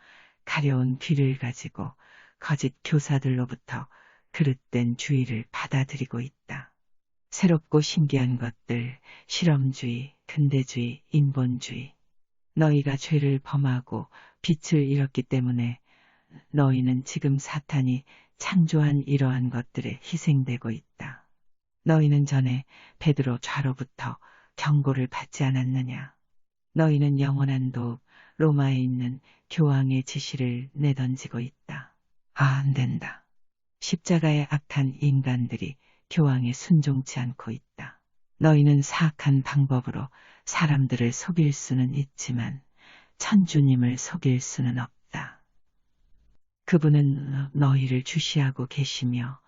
가려운 귀를 가지고 거짓 교사들로부터 그릇된 주의를 받아들이고 있다. 새롭고 신기한 것들, 실험주의, 근대주의, 인본주의. 너희가 죄를 범하고 빛을 잃었기 때문에 너희는 지금 사탄이 창조한 이러한 것들에 희생되고 있다. 너희는 전에 베드로 좌로부터 경고를 받지 않았느냐? 너희는 영원한 도읍 로마에 있는 교황의 지시를 내던지고 있다. 안 된다. 십자가의 악한 인간들이 교황에 순종치 않고 있다. 너희는 사악한 방법으로 사람들을 속일 수는 있지만 천주님을 속일 수는 없다. 그분은 너희를 주시하고 계시며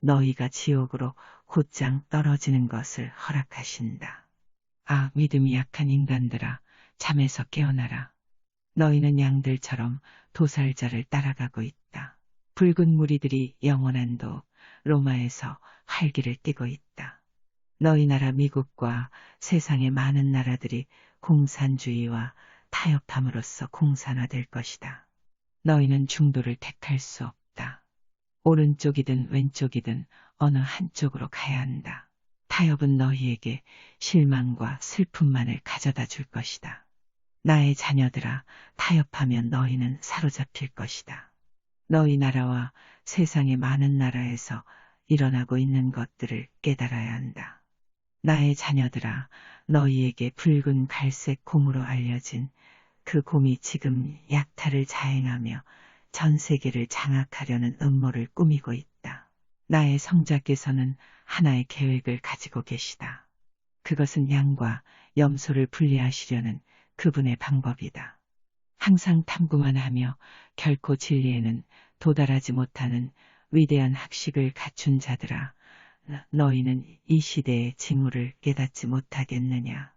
너희가 지옥으로 곧장 떨어지는 것을 허락하신다. 아, 믿음이 약한 인간들아, 잠에서 깨어나라. 너희는 양들처럼 도살자를 따라가고 있다. 붉은 무리들이 영원한 도 로마에서 활기를 띠고 있다. 너희 나라 미국과 세상의 많은 나라들이 공산주의와 타협함으로써 공산화될 것이다. 너희는 중도를 택할 수 없다. 오른쪽이든 왼쪽이든 어느 한쪽으로 가야 한다. 타협은 너희에게 실망과 슬픔만을 가져다 줄 것이다. 나의 자녀들아, 타협하면 너희는 사로잡힐 것이다. 너희 나라와 세상의 많은 나라에서 일어나고 있는 것들을 깨달아야 한다. 나의 자녀들아, 너희에게 붉은 갈색 곰으로 알려진 그 곰이 지금 약탈을 자행하며 전 세계를 장악하려는 음모를 꾸미고 있다. 나의 성자께서는 하나의 계획을 가지고 계시다. 그것은 양과 염소를 분리하시려는 그분의 방법이다. 항상 탐구만 하며 결코 진리에는 도달하지 못하는 위대한 학식을 갖춘 자들아, 너희는 이 시대의 징후를 깨닫지 못하겠느냐.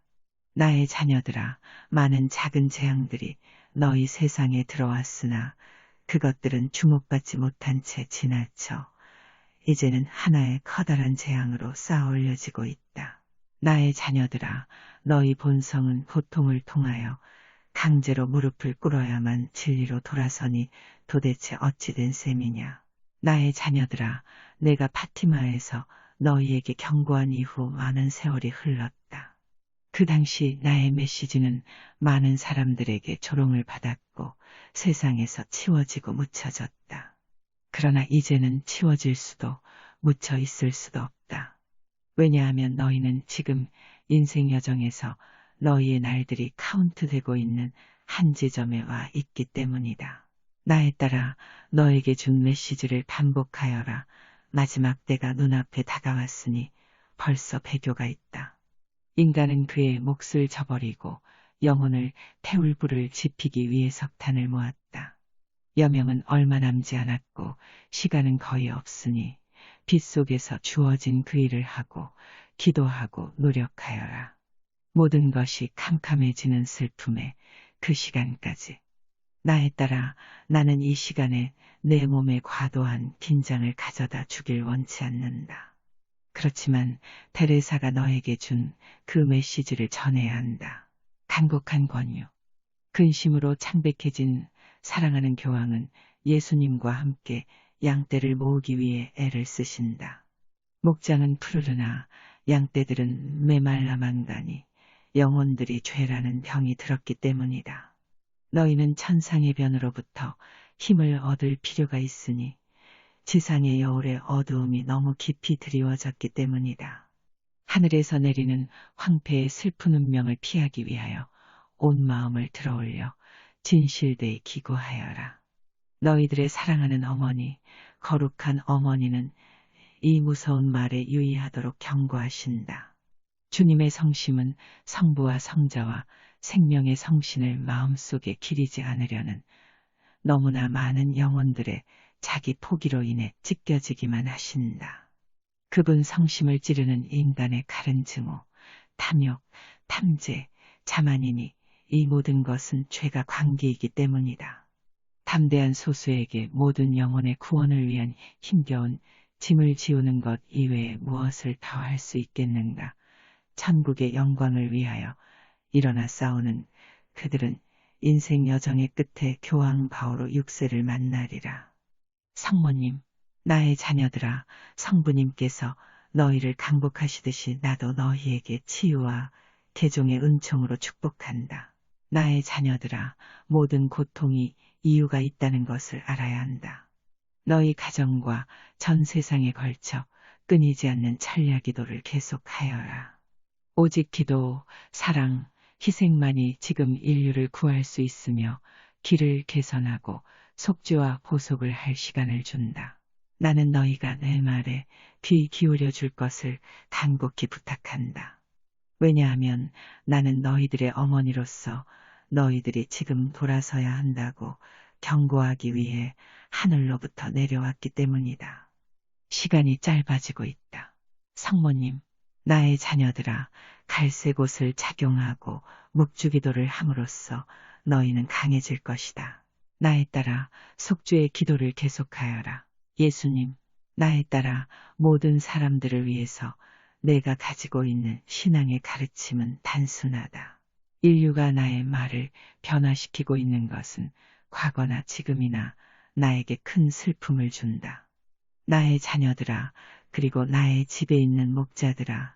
나의 자녀들아, 많은 작은 재앙들이 너희 세상에 들어왔으나 그것들은 주목받지 못한 채 지나쳐 이제는 하나의 커다란 재앙으로 쌓아 올려지고 있다. 나의 자녀들아, 너희 본성은 고통을 통하여 강제로 무릎을 꿇어야만 진리로 돌아서니 도대체 어찌 된 셈이냐. 나의 자녀들아, 내가 파티마에서 너희에게 경고한 이후 많은 세월이 흘렀다. 그 당시 나의 메시지는 많은 사람들에게 조롱을 받았고 세상에서 치워지고 묻혀졌다. 그러나 이제는 치워질 수도 묻혀 있을 수도 없다. 왜냐하면 너희는 지금 인생 여정에서 너희의 날들이 카운트되고 있는 한 지점에 와 있기 때문이다. 나에 따라 너에게 준 메시지를 반복하여라. 마지막 때가 눈앞에 다가왔으니 벌써 배교가 있다. 인간은 그의 몫을 저버리고 영혼을 태울 불을 지피기 위해 석탄을 모았다. 여명은 얼마 남지 않았고 시간은 거의 없으니 빛 속에서 주어진 그 일을 하고 기도하고 노력하여라. 모든 것이 캄캄해지는 슬픔에 그 시간까지. 나에 따라 나는 이 시간에 내 몸에 과도한 긴장을 가져다 주길 원치 않는다. 그렇지만 테레사가 너에게 준 그 메시지를 전해야 한다. 간곡한 권유. 근심으로 창백해진 사랑하는 교황은 예수님과 함께 양떼를 모으기 위해 애를 쓰신다. 목장은 푸르르나 양떼들은 메말라만 가니 영혼들이 죄라는 병이 들었기 때문이다. 너희는 천상의 변으로부터 힘을 얻을 필요가 있으니 지상의 여울의 어두움이 너무 깊이 드리워졌기 때문이다. 하늘에서 내리는 황폐의 슬픈 운명을 피하기 위하여 온 마음을 들어올려 진실되이 기구하여라. 너희들의 사랑하는 어머니, 거룩한 어머니는 이 무서운 말에 유의하도록 경고하신다. 주님의 성심은 성부와 성자와 생명의 성신을 마음속에 기리지 않으려는 너무나 많은 영혼들의 자기 포기로 인해 찢겨지기만 하신다. 그분 성심을 찌르는 인간의 칼은 증오, 탐욕, 탐재, 자만이니 이 모든 것은 죄가 관계이기 때문이다. 담대한 소수에게 모든 영혼의 구원을 위한 힘겨운 짐을 지우는 것 이외에 무엇을 더 할 수 있겠는가. 천국의 영광을 위하여 일어나 싸우는 그들은 인생 여정의 끝에 교황 바오로 6세를 만나리라. 성모님, 나의 자녀들아, 성부님께서 너희를 강복하시듯이 나도 너희에게 치유와 개종의 은총으로 축복한다. 나의 자녀들아, 모든 고통이 이유가 있다는 것을 알아야 한다. 너희 가정과 전 세상에 걸쳐 끊이지 않는 천야 기도를 계속하여라. 오직 기도, 사랑, 희생만이 지금 인류를 구할 수 있으며 길을 개선하고 속죄와 보속을 할 시간을 준다. 나는 너희가 내 말에 귀 기울여 줄 것을 간곡히 부탁한다. 왜냐하면 나는 너희들의 어머니로서 너희들이 지금 돌아서야 한다고 경고하기 위해 하늘로부터 내려왔기 때문이다. 시간이 짧아지고 있다. 성모님, 나의 자녀들아, 갈색 옷을 착용하고 묵주기도를 함으로써 너희는 강해질 것이다. 나에 따라 속죄의 기도를 계속하여라. 예수님, 나에 따라 모든 사람들을 위해서 내가 가지고 있는 신앙의 가르침은 단순하다. 인류가 나의 말을 변화시키고 있는 것은 과거나 지금이나 나에게 큰 슬픔을 준다. 나의 자녀들아, 그리고 나의 집에 있는 목자들아,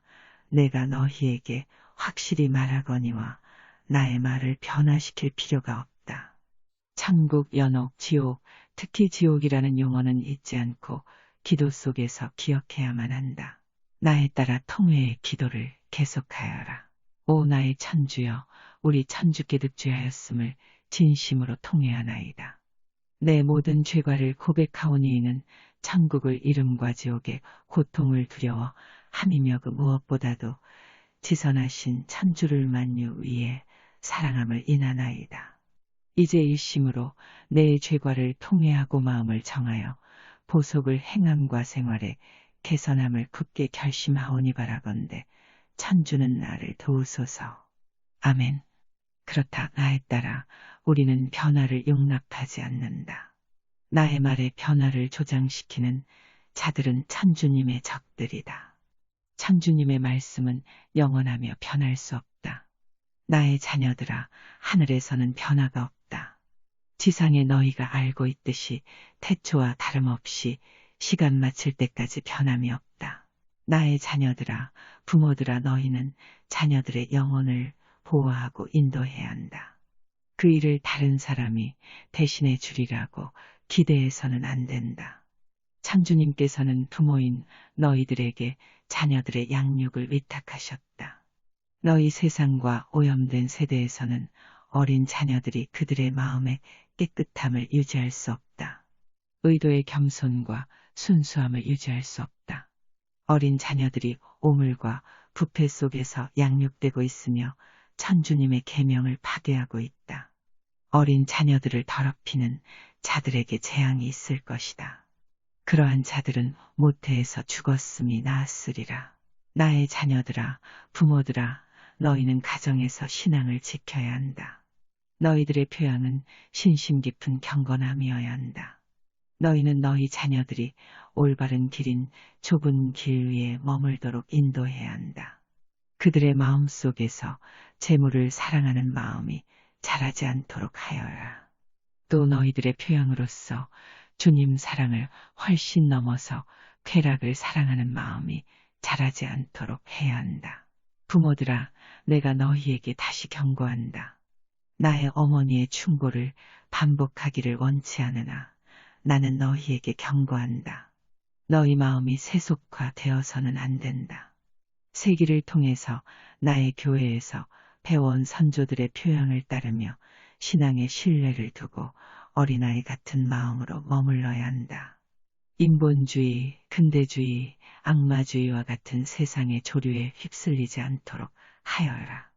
내가 너희에게 확실히 말하거니와 나의 말을 변화시킬 필요가 없다. 천국, 연옥, 지옥, 특히 지옥이라는 용어는 잊지 않고 기도 속에서 기억해야만 한다. 나에 따라 통회의 기도를 계속하여라. 오 나의 천주여, 우리 천주께 득죄하였음을 진심으로 통회하나이다. 내 모든 죄과를 고백하오니이는 천국을 이름과 지옥의 고통을 두려워 함이며 그 무엇보다도 지선하신 천주를 만유 위에 사랑함을 인하나이다. 이제 일심으로 내 죄과를 통회하고 마음을 정하여 보속을 행함과 생활에 개선함을 굳게 결심하오니 바라건대 천주는 나를 도우소서. 아멘. 그렇다 나에 따라 우리는 변화를 용납하지 않는다. 나의 말에 변화를 조장시키는 자들은 천주님의 적들이다. 천주님의 말씀은 영원하며 변할 수 없다. 나의 자녀들아, 하늘에서는 변화가 없다. 지상에 너희가 알고 있듯이 태초와 다름없이 시간 마칠 때까지 변함이 없다. 나의 자녀들아, 부모들아, 너희는 자녀들의 영혼을 보호하고 인도해야 한다. 그 일을 다른 사람이 대신해 주리라고 기대해서는 안 된다. 천주님께서는 부모인 너희들에게 자녀들의 양육을 위탁하셨다. 너희 세상과 오염된 세대에서는 어린 자녀들이 그들의 마음의 깨끗함을 유지할 수 없다. 의도의 겸손과 순수함을 유지할 수 없다. 어린 자녀들이 오물과 부패 속에서 양육되고 있으며 천주님의 계명을 파괴하고 있다. 어린 자녀들을 더럽히는 자들에게 재앙이 있을 것이다. 그러한 자들은 모태에서 죽었음이 나았으리라. 나의 자녀들아, 부모들아, 너희는 가정에서 신앙을 지켜야 한다. 너희들의 표양은 신심 깊은 경건함이어야 한다. 너희는 너희 자녀들이 올바른 길인 좁은 길 위에 머물도록 인도해야 한다. 그들의 마음 속에서 재물을 사랑하는 마음이 자라지 않도록 하여라. 또 너희들의 표양으로서 주님 사랑을 훨씬 넘어서 쾌락을 사랑하는 마음이 자라지 않도록 해야 한다. 부모들아, 내가 너희에게 다시 경고한다. 나의 어머니의 충고를 반복하기를 원치 않으나 나는 너희에게 경고한다. 너희 마음이 세속화되어서는 안 된다. 세기를 통해서 나의 교회에서 배워온 선조들의 표현을 따르며 신앙의 신뢰를 두고 어린아이 같은 마음으로 머물러야 한다. 인본주의, 근대주의, 악마주의와 같은 세상의 조류에 휩쓸리지 않도록 하여라.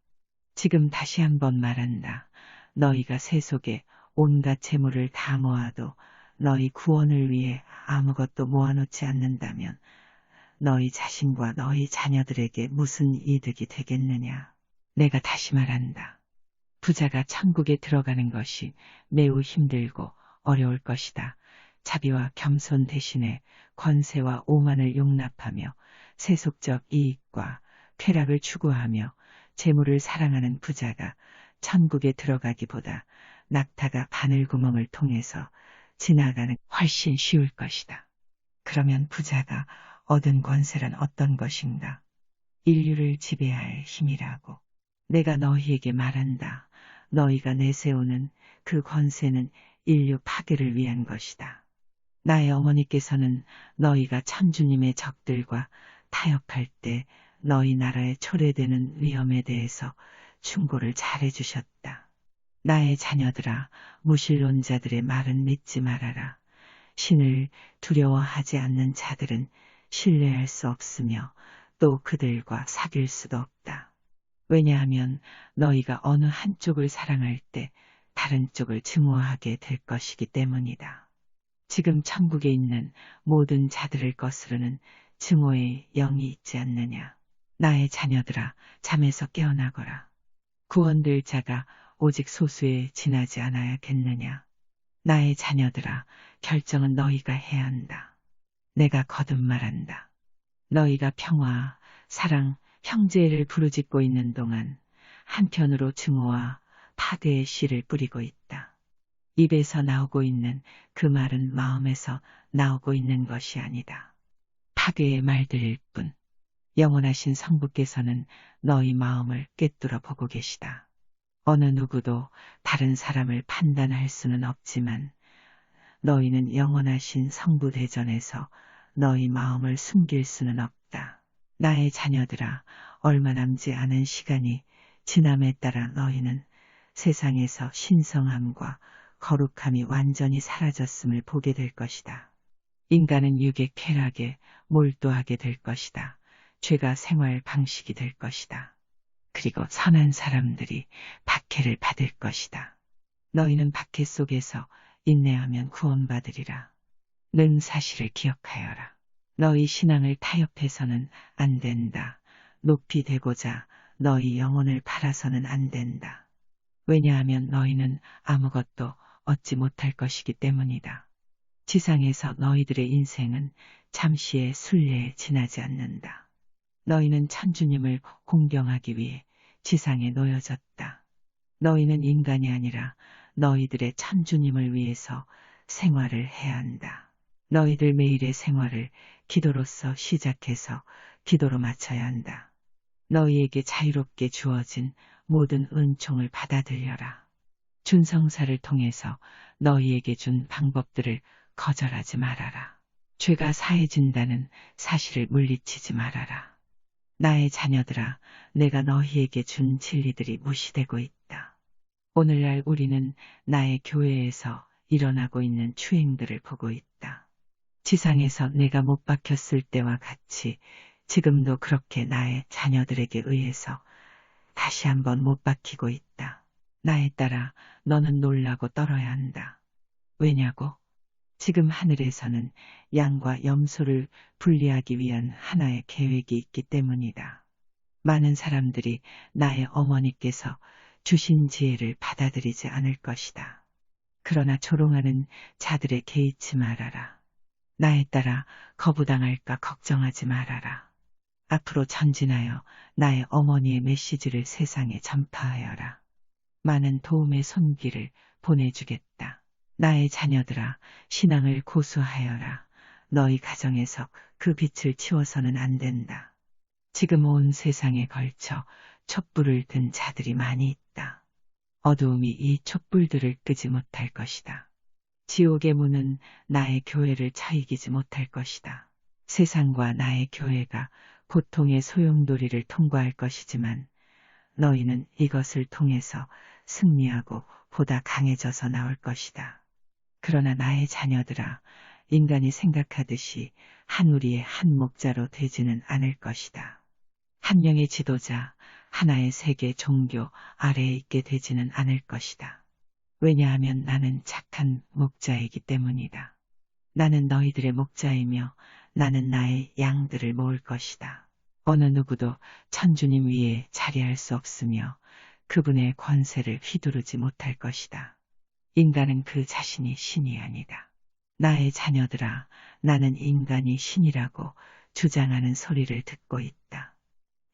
지금 다시 한번 말한다. 너희가 세속에 온갖 재물을 다 모아도 너희 구원을 위해 아무것도 모아놓지 않는다면 너희 자신과 너희 자녀들에게 무슨 이득이 되겠느냐. 내가 다시 말한다. 부자가 천국에 들어가는 것이 매우 힘들고 어려울 것이다. 자비와 겸손 대신에 권세와 오만을 용납하며 세속적 이익과 쾌락을 추구하며 재물을 사랑하는 부자가 천국에 들어가기보다 낙타가 바늘구멍을 통해서 지나가는 훨씬 쉬울 것이다. 그러면 부자가 얻은 권세란 어떤 것인가? 인류를 지배할 힘이라고. 내가 너희에게 말한다. 너희가 내세우는 그 권세는 인류 파괴를 위한 것이다. 나의 어머니께서는 너희가 천주님의 적들과 타협할 때 너희 나라에 초래되는 위험에 대해서 충고를 잘해주셨다. 나의 자녀들아, 무신론자들의 말은 믿지 말아라. 신을 두려워하지 않는 자들은 신뢰할 수 없으며 또 그들과 사귈 수도 없다. 왜냐하면 너희가 어느 한쪽을 사랑할 때 다른 쪽을 증오하게 될 것이기 때문이다. 지금 천국에 있는 모든 자들을 거스르는 증오의 영이 있지 않느냐. 나의 자녀들아, 잠에서 깨어나거라. 구원될 자가 오직 소수에 지나지 않아야겠느냐. 나의 자녀들아, 결정은 너희가 해야 한다. 내가 거듭 말한다. 너희가 평화, 사랑, 형제를 부르짖고 있는 동안 한편으로 증오와 파괴의 씨를 뿌리고 있다. 입에서 나오고 있는 그 말은 마음에서 나오고 있는 것이 아니다. 파괴의 말들일 뿐. 영원하신 성부께서는 너희 마음을 꿰뚫어 보고 계시다. 어느 누구도 다른 사람을 판단할 수는 없지만 너희는 영원하신 성부 대전에서 너희 마음을 숨길 수는 없다. 나의 자녀들아, 얼마 남지 않은 시간이 지남에 따라 너희는 세상에서 신성함과 거룩함이 완전히 사라졌음을 보게 될 것이다. 인간은 육의 쾌락에 몰두하게 될 것이다. 죄가 생활 방식이 될 것이다. 그리고 선한 사람들이 박해를 받을 것이다. 너희는 박해 속에서 인내하면 구원받으리라. 는 사실을 기억하여라. 너희 신앙을 타협해서는 안 된다. 높이 되고자 너희 영혼을 팔아서는 안 된다. 왜냐하면 너희는 아무것도 얻지 못할 것이기 때문이다. 지상에서 너희들의 인생은 잠시의 순례에 지나지 않는다. 너희는 천주님을 공경하기 위해 지상에 놓여졌다. 너희는 인간이 아니라 너희들의 천주님을 위해서 생활을 해야 한다. 너희들 매일의 생활을 기도로서 시작해서 기도로 마쳐야 한다. 너희에게 자유롭게 주어진 모든 은총을 받아들여라. 준성사를 통해서 너희에게 준 방법들을 거절하지 말아라. 죄가 사해진다는 사실을 물리치지 말아라. 나의 자녀들아, 내가 너희에게 준 진리들이 무시되고 있다. 오늘날 우리는 나의 교회에서 일어나고 있는 추행들을 보고 있다. 지상에서 내가 못 박혔을 때와 같이 지금도 그렇게 나의 자녀들에게 의해서 다시 한번 못 박히고 있다. 나에 따라 너는 놀라고 떨어야 한다. 왜냐고? 지금 하늘에서는 양과 염소를 분리하기 위한 하나의 계획이 있기 때문이다. 많은 사람들이 나의 어머니께서 주신 지혜를 받아들이지 않을 것이다. 그러나 조롱하는 자들에 개의치 말아라. 나에 따라 거부당할까 걱정하지 말아라. 앞으로 전진하여 나의 어머니의 메시지를 세상에 전파하여라. 많은 도움의 손길을 보내주겠다. 나의 자녀들아, 신앙을 고수하여라. 너희 가정에서 그 빛을 치워서는 안 된다. 지금 온 세상에 걸쳐 촛불을 든 자들이 많이 있다. 어두움이 이 촛불들을 끄지 못할 것이다. 지옥의 문은 나의 교회를 차이기지 못할 것이다. 세상과 나의 교회가 고통의 소용돌이를 통과할 것이지만 너희는 이것을 통해서 승리하고 보다 강해져서 나올 것이다. 그러나 나의 자녀들아, 인간이 생각하듯이 한 우리의 한 목자로 되지는 않을 것이다. 한 명의 지도자, 하나의 세계 종교 아래에 있게 되지는 않을 것이다. 왜냐하면 나는 착한 목자이기 때문이다. 나는 너희들의 목자이며 나는 나의 양들을 모을 것이다. 어느 누구도 천주님 위에 자리할 수 없으며 그분의 권세를 휘두르지 못할 것이다. 인간은 그 자신이 신이 아니다. 나의 자녀들아, 나는 인간이 신이라고 주장하는 소리를 듣고 있다.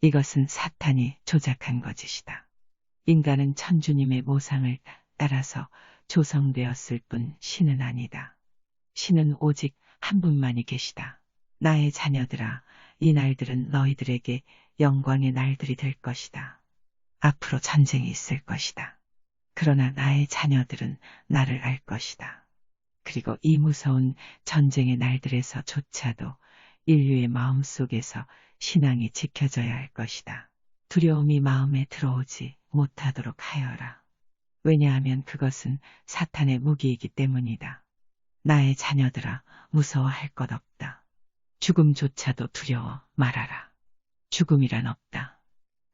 이것은 사탄이 조작한 거짓이다. 인간은 천주님의 모상을 따라서 조성되었을 뿐 신은 아니다. 신은 오직 한 분만이 계시다. 나의 자녀들아, 이 날들은 너희들에게 영광의 날들이 될 것이다. 앞으로 전쟁이 있을 것이다. 그러나 나의 자녀들은 나를 알 것이다. 그리고 이 무서운 전쟁의 날들에서조차도 인류의 마음속에서 신앙이 지켜져야 할 것이다. 두려움이 마음에 들어오지 못하도록 하여라. 왜냐하면 그것은 사탄의 무기이기 때문이다. 나의 자녀들아, 무서워할 것 없다. 죽음조차도 두려워 말아라. 죽음이란 없다.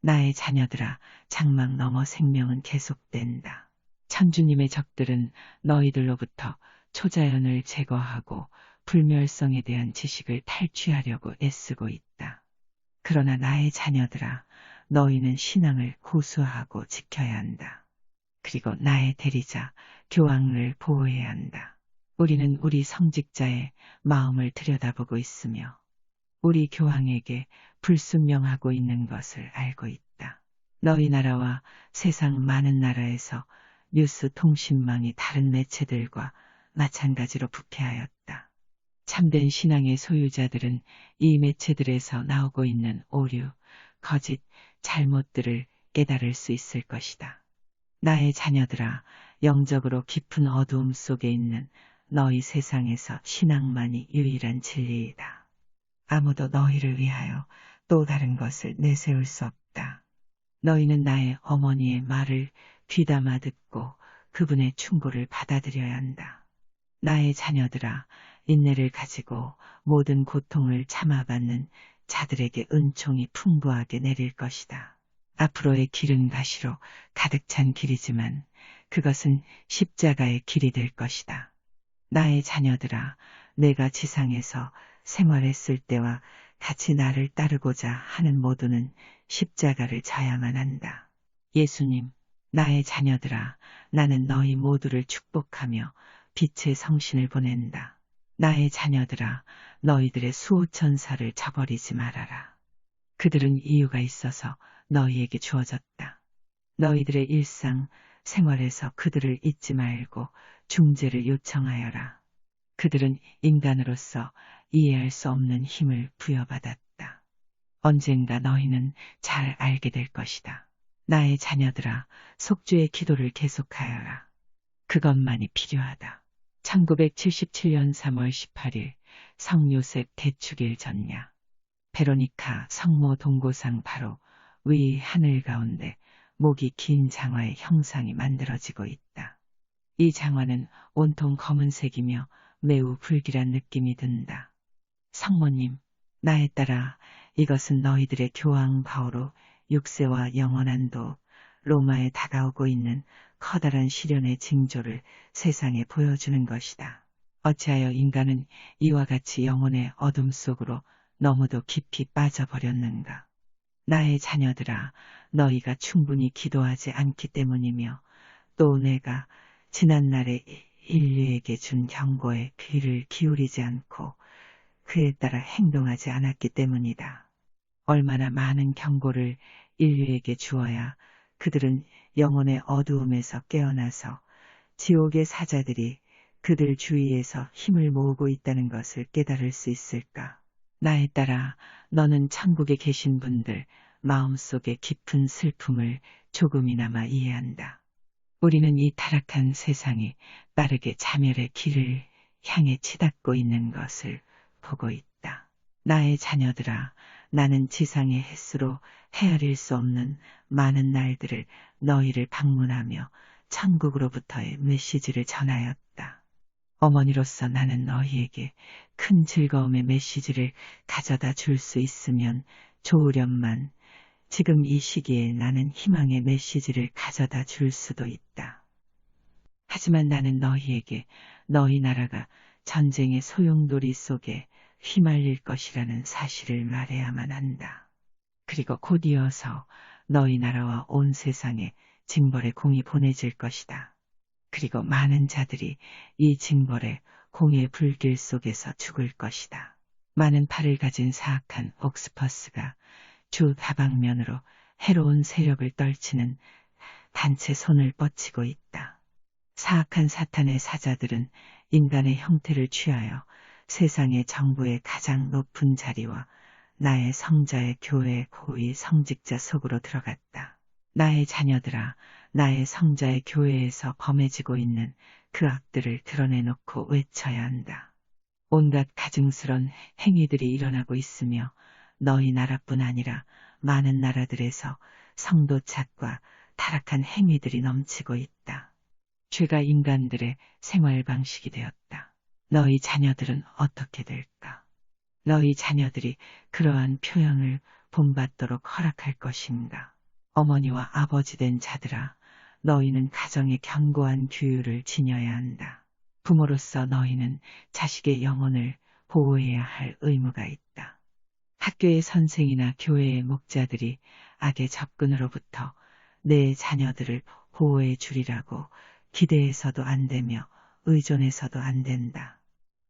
나의 자녀들아, 장막 너머 생명은 계속된다. 천주님의 적들은 너희들로부터 초자연을 제거하고 불멸성에 대한 지식을 탈취하려고 애쓰고 있다. 그러나 나의 자녀들아, 너희는 신앙을 고수하고 지켜야 한다. 그리고 나의 대리자, 교황을 보호해야 한다. 우리는 우리 성직자의 마음을 들여다보고 있으며 우리 교황에게 불순명하고 있는 것을 알고 있다. 너희 나라와 세상 많은 나라에서 뉴스 통신망이 다른 매체들과 마찬가지로 부패하였다. 참된 신앙의 소유자들은 이 매체들에서 나오고 있는 오류, 거짓, 잘못들을 깨달을 수 있을 것이다. 나의 자녀들아, 영적으로 깊은 어두움 속에 있는 너희 세상에서 신앙만이 유일한 진리이다. 아무도 너희를 위하여 또 다른 것을 내세울 수 없다. 너희는 나의 어머니의 말을 귀담아 듣고 그분의 충고를 받아들여야 한다. 나의 자녀들아, 인내를 가지고 모든 고통을 참아받는 자들에게 은총이 풍부하게 내릴 것이다. 앞으로의 길은 가시로 가득 찬 길이지만 그것은 십자가의 길이 될 것이다. 나의 자녀들아, 내가 지상에서 생활했을 때와 같이 나를 따르고자 하는 모두는 십자가를 져야만 한다. 예수님, 나의 자녀들아, 나는 너희 모두를 축복하며 빛의 성신을 보낸다. 나의 자녀들아, 너희들의 수호천사를 저버리지 말아라. 그들은 이유가 있어서 너희에게 주어졌다. 너희들의 일상 생활에서 그들을 잊지 말고 중재를 요청하여라. 그들은 인간으로서 이해할 수 없는 힘을 부여받았다. 언젠가 너희는 잘 알게 될 것이다. 나의 자녀들아, 속주의 기도를 계속하여라. 그것만이 필요하다. 1977년 3월 18일 성요셉 대축일 전야. 베로니카 성모 동고상 바로 위 하늘 가운데 목이 긴 장화의 형상이 만들어지고 있다. 이 장화는 온통 검은색이며 매우 불길한 느낌이 든다. 성모님, 나에 따라 이것은 너희들의 교황 바오로 6세와 영원한 도 로마에 다가오고 있는 커다란 시련의 징조를 세상에 보여주는 것이다. 어찌하여 인간은 이와 같이 영혼의 어둠 속으로 너무도 깊이 빠져버렸는가. 나의 자녀들아, 너희가 충분히 기도하지 않기 때문이며 또 내가 지난날에 인류에게 준 경고에 귀를 기울이지 않고 그에 따라 행동하지 않았기 때문이다. 얼마나 많은 경고를 인류에게 주어야 그들은 영혼의 어두움에서 깨어나서 지옥의 사자들이 그들 주위에서 힘을 모으고 있다는 것을 깨달을 수 있을까? 나에 따라 너는 천국에 계신 분들 마음속의 깊은 슬픔을 조금이나마 이해한다. 우리는 이 타락한 세상이 빠르게 자멸의 길을 향해 치닫고 있는 것을 보고 있다. 나의 자녀들아, 나는 지상의 햇수로 헤아릴 수 없는 많은 날들을 너희를 방문하며 천국으로부터의 메시지를 전하였다. 어머니로서 나는 너희에게 큰 즐거움의 메시지를 가져다 줄 수 있으면 좋으련만 지금 이 시기에 나는 희망의 메시지를 가져다 줄 수도 있다. 하지만 나는 너희에게 너희 나라가 전쟁의 소용돌이 속에 휘말릴 것이라는 사실을 말해야만 한다. 그리고 곧 이어서 너희 나라와 온 세상에 징벌의 공이 보내질 것이다. 그리고 많은 자들이 이 징벌의 공의 불길 속에서 죽을 것이다. 많은 팔을 가진 사악한 옥스퍼스가 주 다방면으로 해로운 세력을 떨치는 단체 손을 뻗치고 있다. 사악한 사탄의 사자들은 인간의 형태를 취하여 세상의 정부의 가장 높은 자리와 나의 성자의 교회의 고위 성직자 속으로 들어갔다. 나의 자녀들아, 나의 성자의 교회에서 범해지고 있는 그 악들을 드러내놓고 외쳐야 한다. 온갖 가증스런 행위들이 일어나고 있으며 너희 나라뿐 아니라 많은 나라들에서 성도착과 타락한 행위들이 넘치고 있다. 죄가 인간들의 생활 방식이 되었다. 너희 자녀들은 어떻게 될까? 너희 자녀들이 그러한 표현을 본받도록 허락할 것인가? 어머니와 아버지 된 자들아, 너희는 가정의 견고한 규율을 지녀야 한다. 부모로서 너희는 자식의 영혼을 보호해야 할 의무가 있다. 학교의 선생이나 교회의 목자들이 악의 접근으로부터 내 자녀들을 보호해 주리라고 기대해서도 안 되며 의존해서도 안 된다.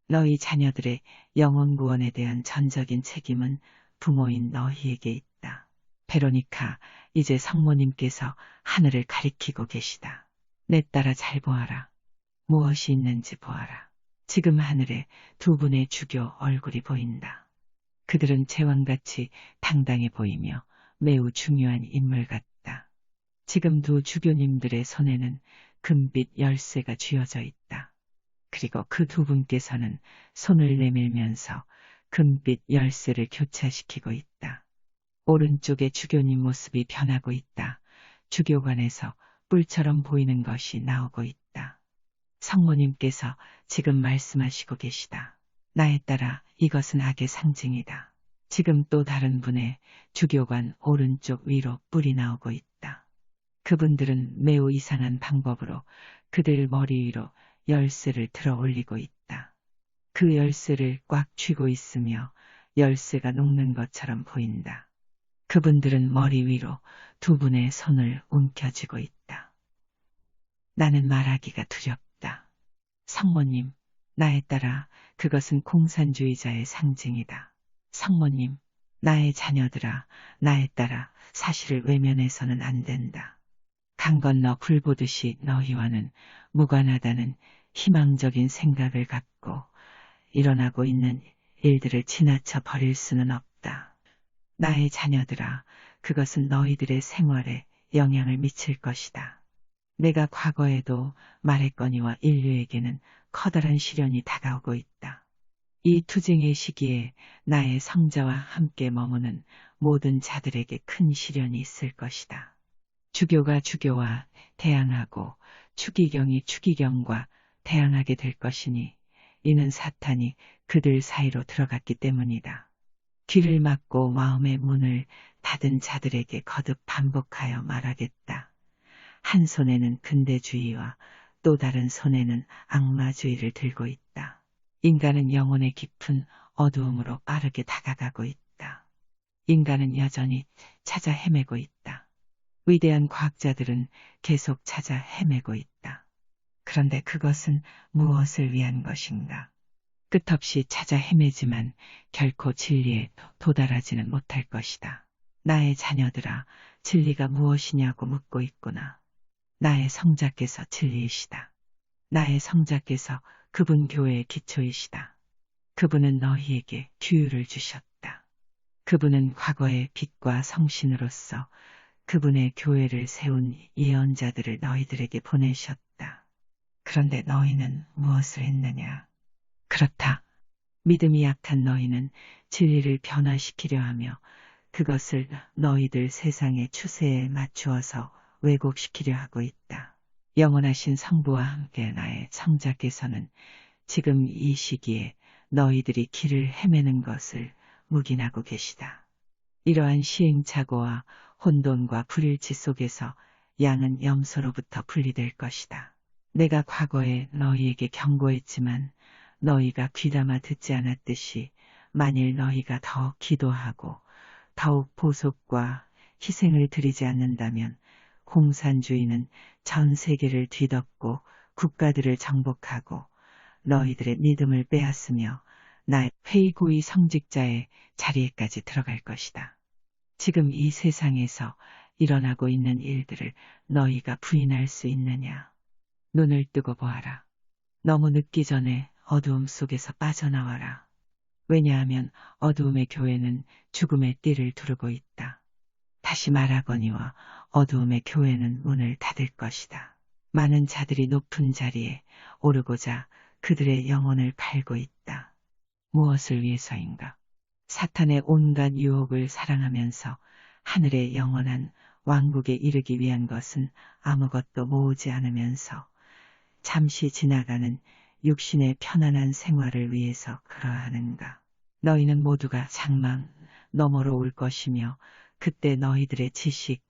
너희 자녀들의 영혼 구원에 대한 전적인 책임은 부모인 너희에게 있다. 베로니카, 이제 성모님께서 하늘을 가리키고 계시다. 내 딸아, 잘 보아라. 무엇이 있는지 보아라. 지금 하늘에 두 분의 주교 얼굴이 보인다. 그들은 제왕같이 당당해 보이며 매우 중요한 인물 같다. 지금 두 주교님들의 손에는 금빛 열쇠가 쥐어져 있다. 그리고 그 두 분께서는 손을 내밀면서 금빛 열쇠를 교차시키고 있다. 오른쪽의 주교님 모습이 변하고 있다. 주교관에서 뿔처럼 보이는 것이 나오고 있다. 성모님께서 지금 말씀하시고 계시다. 나의 딸아, 이것은 악의 상징이다. 지금 또 다른 분의 주교관 오른쪽 위로 뿔이 나오고 있다. 그분들은 매우 이상한 방법으로 그들 머리 위로 열쇠를 들어 올리고 있다. 그 열쇠를 꽉 쥐고 있으며 열쇠가 녹는 것처럼 보인다. 그분들은 머리 위로 두 분의 손을 움켜쥐고 있다. 나는 말하기가 두렵다. 성모님, 나의 딸아, 그것은 공산주의자의 상징이다. 성모님, 나의 자녀들아, 나의 딸아, 사실을 외면해서는 안 된다. 강 건너 굴 보듯이 너희와는 무관하다는 희망적인 생각을 갖고 일어나고 있는 일들을 지나쳐 버릴 수는 없다. 나의 자녀들아, 그것은 너희들의 생활에 영향을 미칠 것이다. 내가 과거에도 말했거니와 인류에게는 커다란 시련이 다가오고 있다. 이 투쟁의 시기에 나의 성자와 함께 머무는 모든 자들에게 큰 시련이 있을 것이다. 주교가 주교와 대항하고 추기경이 추기경과 대항하게 될 것이니 이는 사탄이 그들 사이로 들어갔기 때문이다. 귀를 막고 마음의 문을 닫은 자들에게 거듭 반복하여 말하겠다. 한 손에는 근대주의와 또 다른 손에는 악마주의를 들고 있다. 인간은 영혼의 깊은 어두움으로 빠르게 다가가고 있다. 인간은 여전히 찾아 헤매고 있다. 위대한 과학자들은 계속 찾아 헤매고 있다. 그런데 그것은 무엇을 위한 것인가? 끝없이 찾아 헤매지만 결코 진리에 도달하지는 못할 것이다. 나의 자녀들아, 진리가 무엇이냐고 묻고 있구나. 나의 성자께서 진리이시다. 나의 성자께서 그분 교회의 기초이시다. 그분은 너희에게 규율을 주셨다. 그분은 과거의 빛과 성신으로서 그분의 교회를 세운 예언자들을 너희들에게 보내셨다. 그런데 너희는 무엇을 했느냐? 그렇다. 믿음이 약한 너희는 진리를 변화시키려 하며 그것을 너희들 세상의 추세에 맞추어서 왜곡시키려 하고 있다. 영원하신 성부와 함께 나의 성자께서는 지금 이 시기에 너희들이 길을 헤매는 것을 묵인하고 계시다. 이러한 시행착오와 혼돈과 불일치 속에서 양은 염소로부터 분리될 것이다. 내가 과거에 너희에게 경고했지만 너희가 귀담아 듣지 않았듯이 만일 너희가 더 기도하고 더욱 보속과 희생을 드리지 않는다면 공산주의는 전 세계를 뒤덮고 국가들을 정복하고 너희들의 믿음을 빼앗으며 나의 회의고의 성직자의 자리에까지 들어갈 것이다. 지금 이 세상에서 일어나고 있는 일들을 너희가 부인할 수 있느냐? 눈을 뜨고 보아라. 너무 늦기 전에 어두움 속에서 빠져나와라. 왜냐하면 어두움의 교회는 죽음의 띠를 두르고 있다. 다시 말하거니와 어두움의 교회는 문을 닫을 것이다. 많은 자들이 높은 자리에 오르고자 그들의 영혼을 팔고 있다. 무엇을 위해서인가? 사탄의 온갖 유혹을 사랑하면서 하늘의 영원한 왕국에 이르기 위한 것은 아무것도 모으지 않으면서 잠시 지나가는 육신의 편안한 생활을 위해서 그러하는가? 너희는 모두가 장막 너머로 올 것이며 그때 너희들의 지식,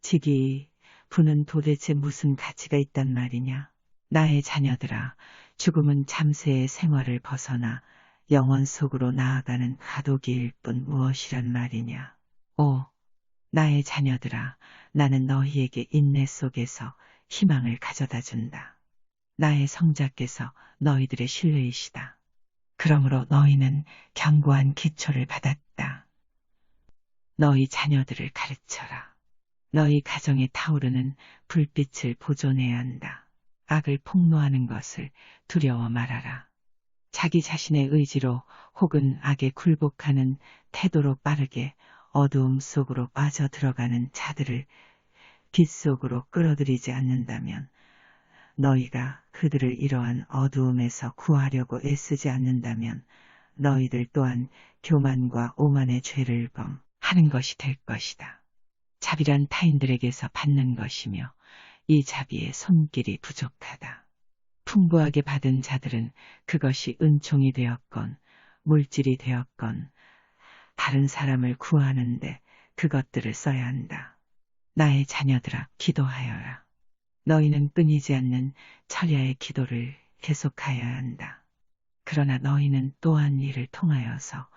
직위, 부는 도대체 무슨 가치가 있단 말이냐? 나의 자녀들아, 죽음은 잠세의 생활을 벗어나 영원 속으로 나아가는 가도기일 뿐 무엇이란 말이냐? 오, 나의 자녀들아, 나는 너희에게 인내 속에서 희망을 가져다 준다. 나의 성자께서 너희들의 신뢰이시다. 그러므로 너희는 견고한 기초를 받았다. 너희 자녀들을 가르쳐라. 너희 가정에 타오르는 불빛을 보존해야 한다. 악을 폭로하는 것을 두려워 말아라. 자기 자신의 의지로 혹은 악에 굴복하는 태도로 빠르게 어두움 속으로 빠져들어가는 자들을 빛 속으로 끌어들이지 않는다면 너희가 그들을 이러한 어두움에서 구하려고 애쓰지 않는다면 너희들 또한 교만과 오만의 죄를 범하는 것이 될 것이다. 자비란 타인들에게서 받는 것이며 이 자비의 손길이 부족하다. 풍부하게 받은 자들은 그것이 은총이 되었건 물질이 되었건 다른 사람을 구하는데 그것들을 써야 한다. 나의 자녀들아, 기도하여라. 너희는 끊이지 않는 철야의 기도를 계속하여야 한다. 그러나 너희는 또한 이를 통하여서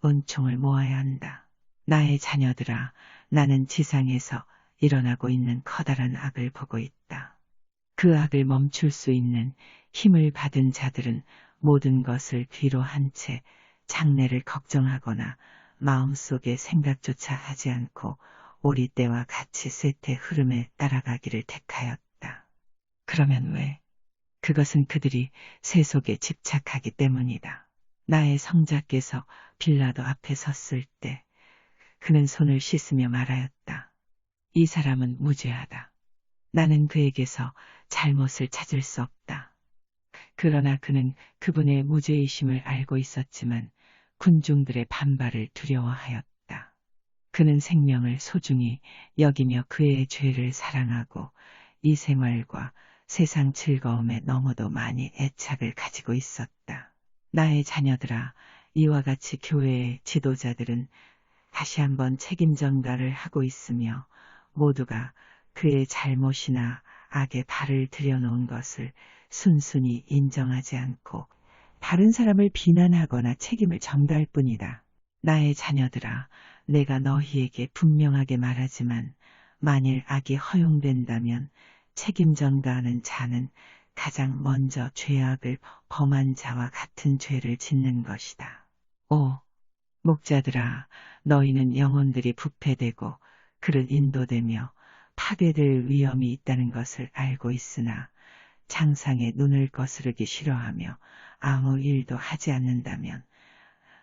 은총을 모아야 한다. 나의 자녀들아, 나는 지상에서 일어나고 있는 커다란 악을 보고 있다. 그 악을 멈출 수 있는 힘을 받은 자들은 모든 것을 뒤로 한 채 장래를 걱정하거나 마음속에 생각조차 하지 않고 오리떼와 같이 쇠퇴 흐름에 따라가기를 택하였다. 그러면 왜? 그것은 그들이 세속에 집착하기 때문이다. 나의 성자께서 빌라도 앞에 섰을 때 그는 손을 씻으며 말하였다. 이 사람은 무죄하다. 나는 그에게서 잘못을 찾을 수 없다. 그러나 그는 그분의 무죄이심을 알고 있었지만 군중들의 반발을 두려워하였다. 그는 생명을 소중히 여기며 그의 죄를 사랑하고 이 생활과 세상 즐거움에 너무도 많이 애착을 가지고 있었다. 나의 자녀들아, 이와 같이 교회의 지도자들은 다시 한번 책임 전가를 하고 있으며 모두가 그의 잘못이나 악에 발을 들여놓은 것을 순순히 인정하지 않고 다른 사람을 비난하거나 책임을 전가할 뿐이다. 나의 자녀들아, 내가 너희에게 분명하게 말하지만 만일 악이 허용된다면 책임 전가하는 자는 가장 먼저 죄악을 범한 자와 같은 죄를 짓는 것이다. 오, 목자들아, 너희는 영혼들이 부패되고 그를 인도되며 파괴될 위험이 있다는 것을 알고 있으나 장상의 눈을 거스르기 싫어하며 아무 일도 하지 않는다면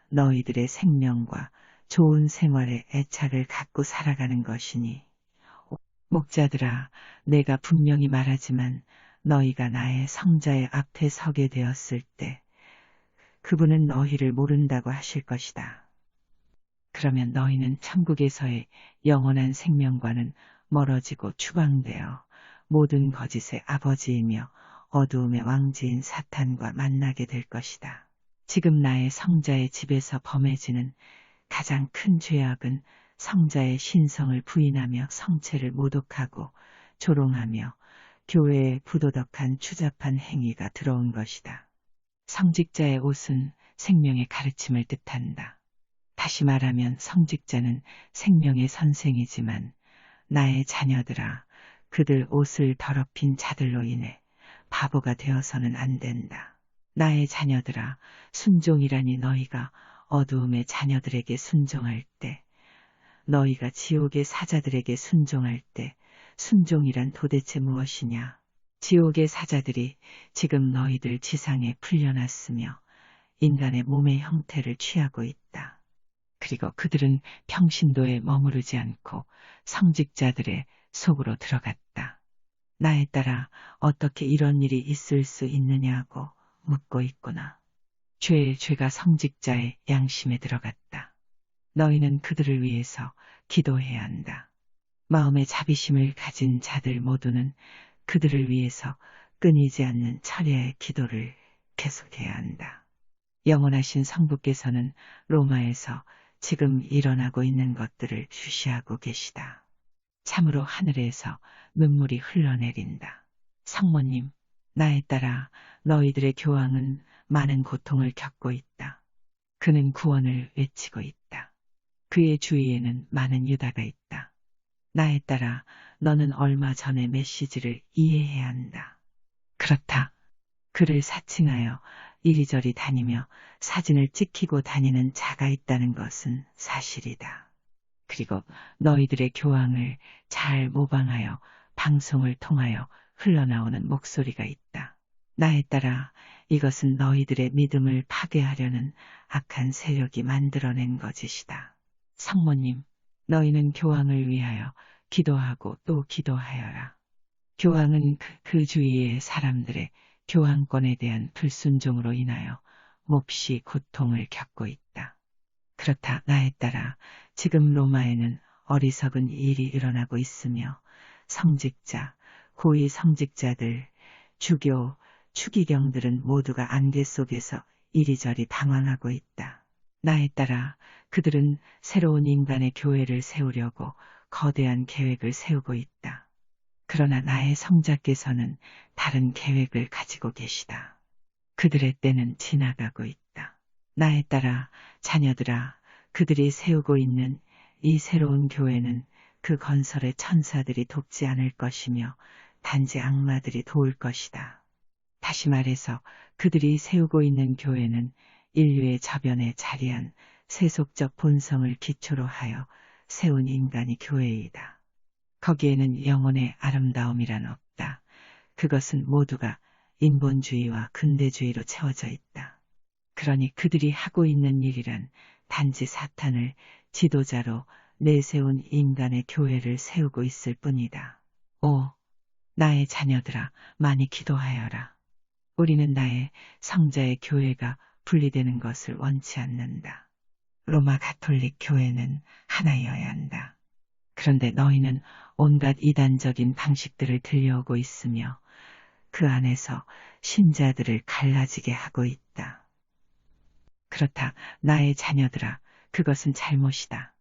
너희들의 생명과 좋은 생활에 애착을 갖고 살아가는 것이니 목자들아, 내가 분명히 말하지만 너희가 나의 성자의 앞에 서게 되었을 때 그분은 너희를 모른다고 하실 것이다. 그러면 너희는 천국에서의 영원한 생명과는 멀어지고 추방되어 모든 거짓의 아버지이며 어두움의 왕지인 사탄과 만나게 될 것이다. 지금 나의 성자의 집에서 범해지는 가장 큰 죄악은 성자의 신성을 부인하며 성체를 모독하고 조롱하며 교회에 부도덕한 추잡한 행위가 들어온 것이다. 성직자의 옷은 생명의 가르침을 뜻한다. 다시 말하면 성직자는 생명의 선생이지만 나의 자녀들아, 그들 옷을 더럽힌 자들로 인해 바보가 되어서는 안 된다. 나의 자녀들아, 순종이라니 너희가 어두움의 자녀들에게 순종할 때, 너희가 지옥의 사자들에게 순종할 때, 순종이란 도대체 무엇이냐? 지옥의 사자들이 지금 너희들 지상에 풀려났으며 인간의 몸의 형태를 취하고 있다. 그리고 그들은 평신도에 머무르지 않고 성직자들의 속으로 들어갔다. 나에 따라 어떻게 이런 일이 있을 수 있느냐고 묻고 있구나. 죄의 죄가 성직자의 양심에 들어갔다. 너희는 그들을 위해서 기도해야 한다. 마음의 자비심을 가진 자들 모두는 그들을 위해서 끊이지 않는 철야의 기도를 계속해야 한다. 영원하신 성부께서는 로마에서 지금 일어나고 있는 것들을 주시하고 계시다. 참으로 하늘에서 눈물이 흘러내린다. 성모님, 나에 따라 너희들의 교황은 많은 고통을 겪고 있다. 그는 구원을 외치고 있다. 그의 주위에는 많은 유다가 있다. 나에 따라 너는 얼마 전의 메시지를 이해해야 한다. 그렇다. 그를 사칭하여 이리저리 다니며 사진을 찍히고 다니는 자가 있다는 것은 사실이다. 그리고 너희들의 교황을 잘 모방하여 방송을 통하여 흘러나오는 목소리가 있다. 나에 따라 이것은 너희들의 믿음을 파괴하려는 악한 세력이 만들어낸 거짓이다. 성모님, 너희는 교황을 위하여 기도하고 또 기도하여라. 교황은 그 주위의 사람들의 교황권에 대한 불순종으로 인하여 몹시 고통을 겪고 있다. 그렇다. 나에 따라 지금 로마에는 어리석은 일이 일어나고 있으며 성직자, 고위 성직자들, 주교, 추기경들은 모두가 안개 속에서 이리저리 방황하고 있다. 나에 따라 그들은 새로운 인간의 교회를 세우려고 거대한 계획을 세우고 있다. 그러나 나의 성자께서는 다른 계획을 가지고 계시다. 그들의 때는 지나가고 있다. 나에 따라 자녀들아, 그들이 세우고 있는 이 새로운 교회는 그 건설의 천사들이 돕지 않을 것이며 단지 악마들이 도울 것이다. 다시 말해서 그들이 세우고 있는 교회는 인류의 저변에 자리한 세속적 본성을 기초로 하여 세운 인간이 교회이다. 거기에는 영혼의 아름다움이란 없다. 그것은 모두가 인본주의와 근대주의로 채워져 있다. 그러니 그들이 하고 있는 일이란 단지 사탄을 지도자로 내세운 인간의 교회를 세우고 있을 뿐이다. 오, 나의 자녀들아, 많이 기도하여라. 우리는 나의 성자의 교회가 분리되는 것을 원치 않는다. 로마 가톨릭 교회는 하나여야 한다. 그런데 너희는 온갖 이단적인 방식들을 들여오고 있으며 그 안에서 신자들을 갈라지게 하고 있다. 그렇다. 나의 자녀들아, 그것은 잘못이다.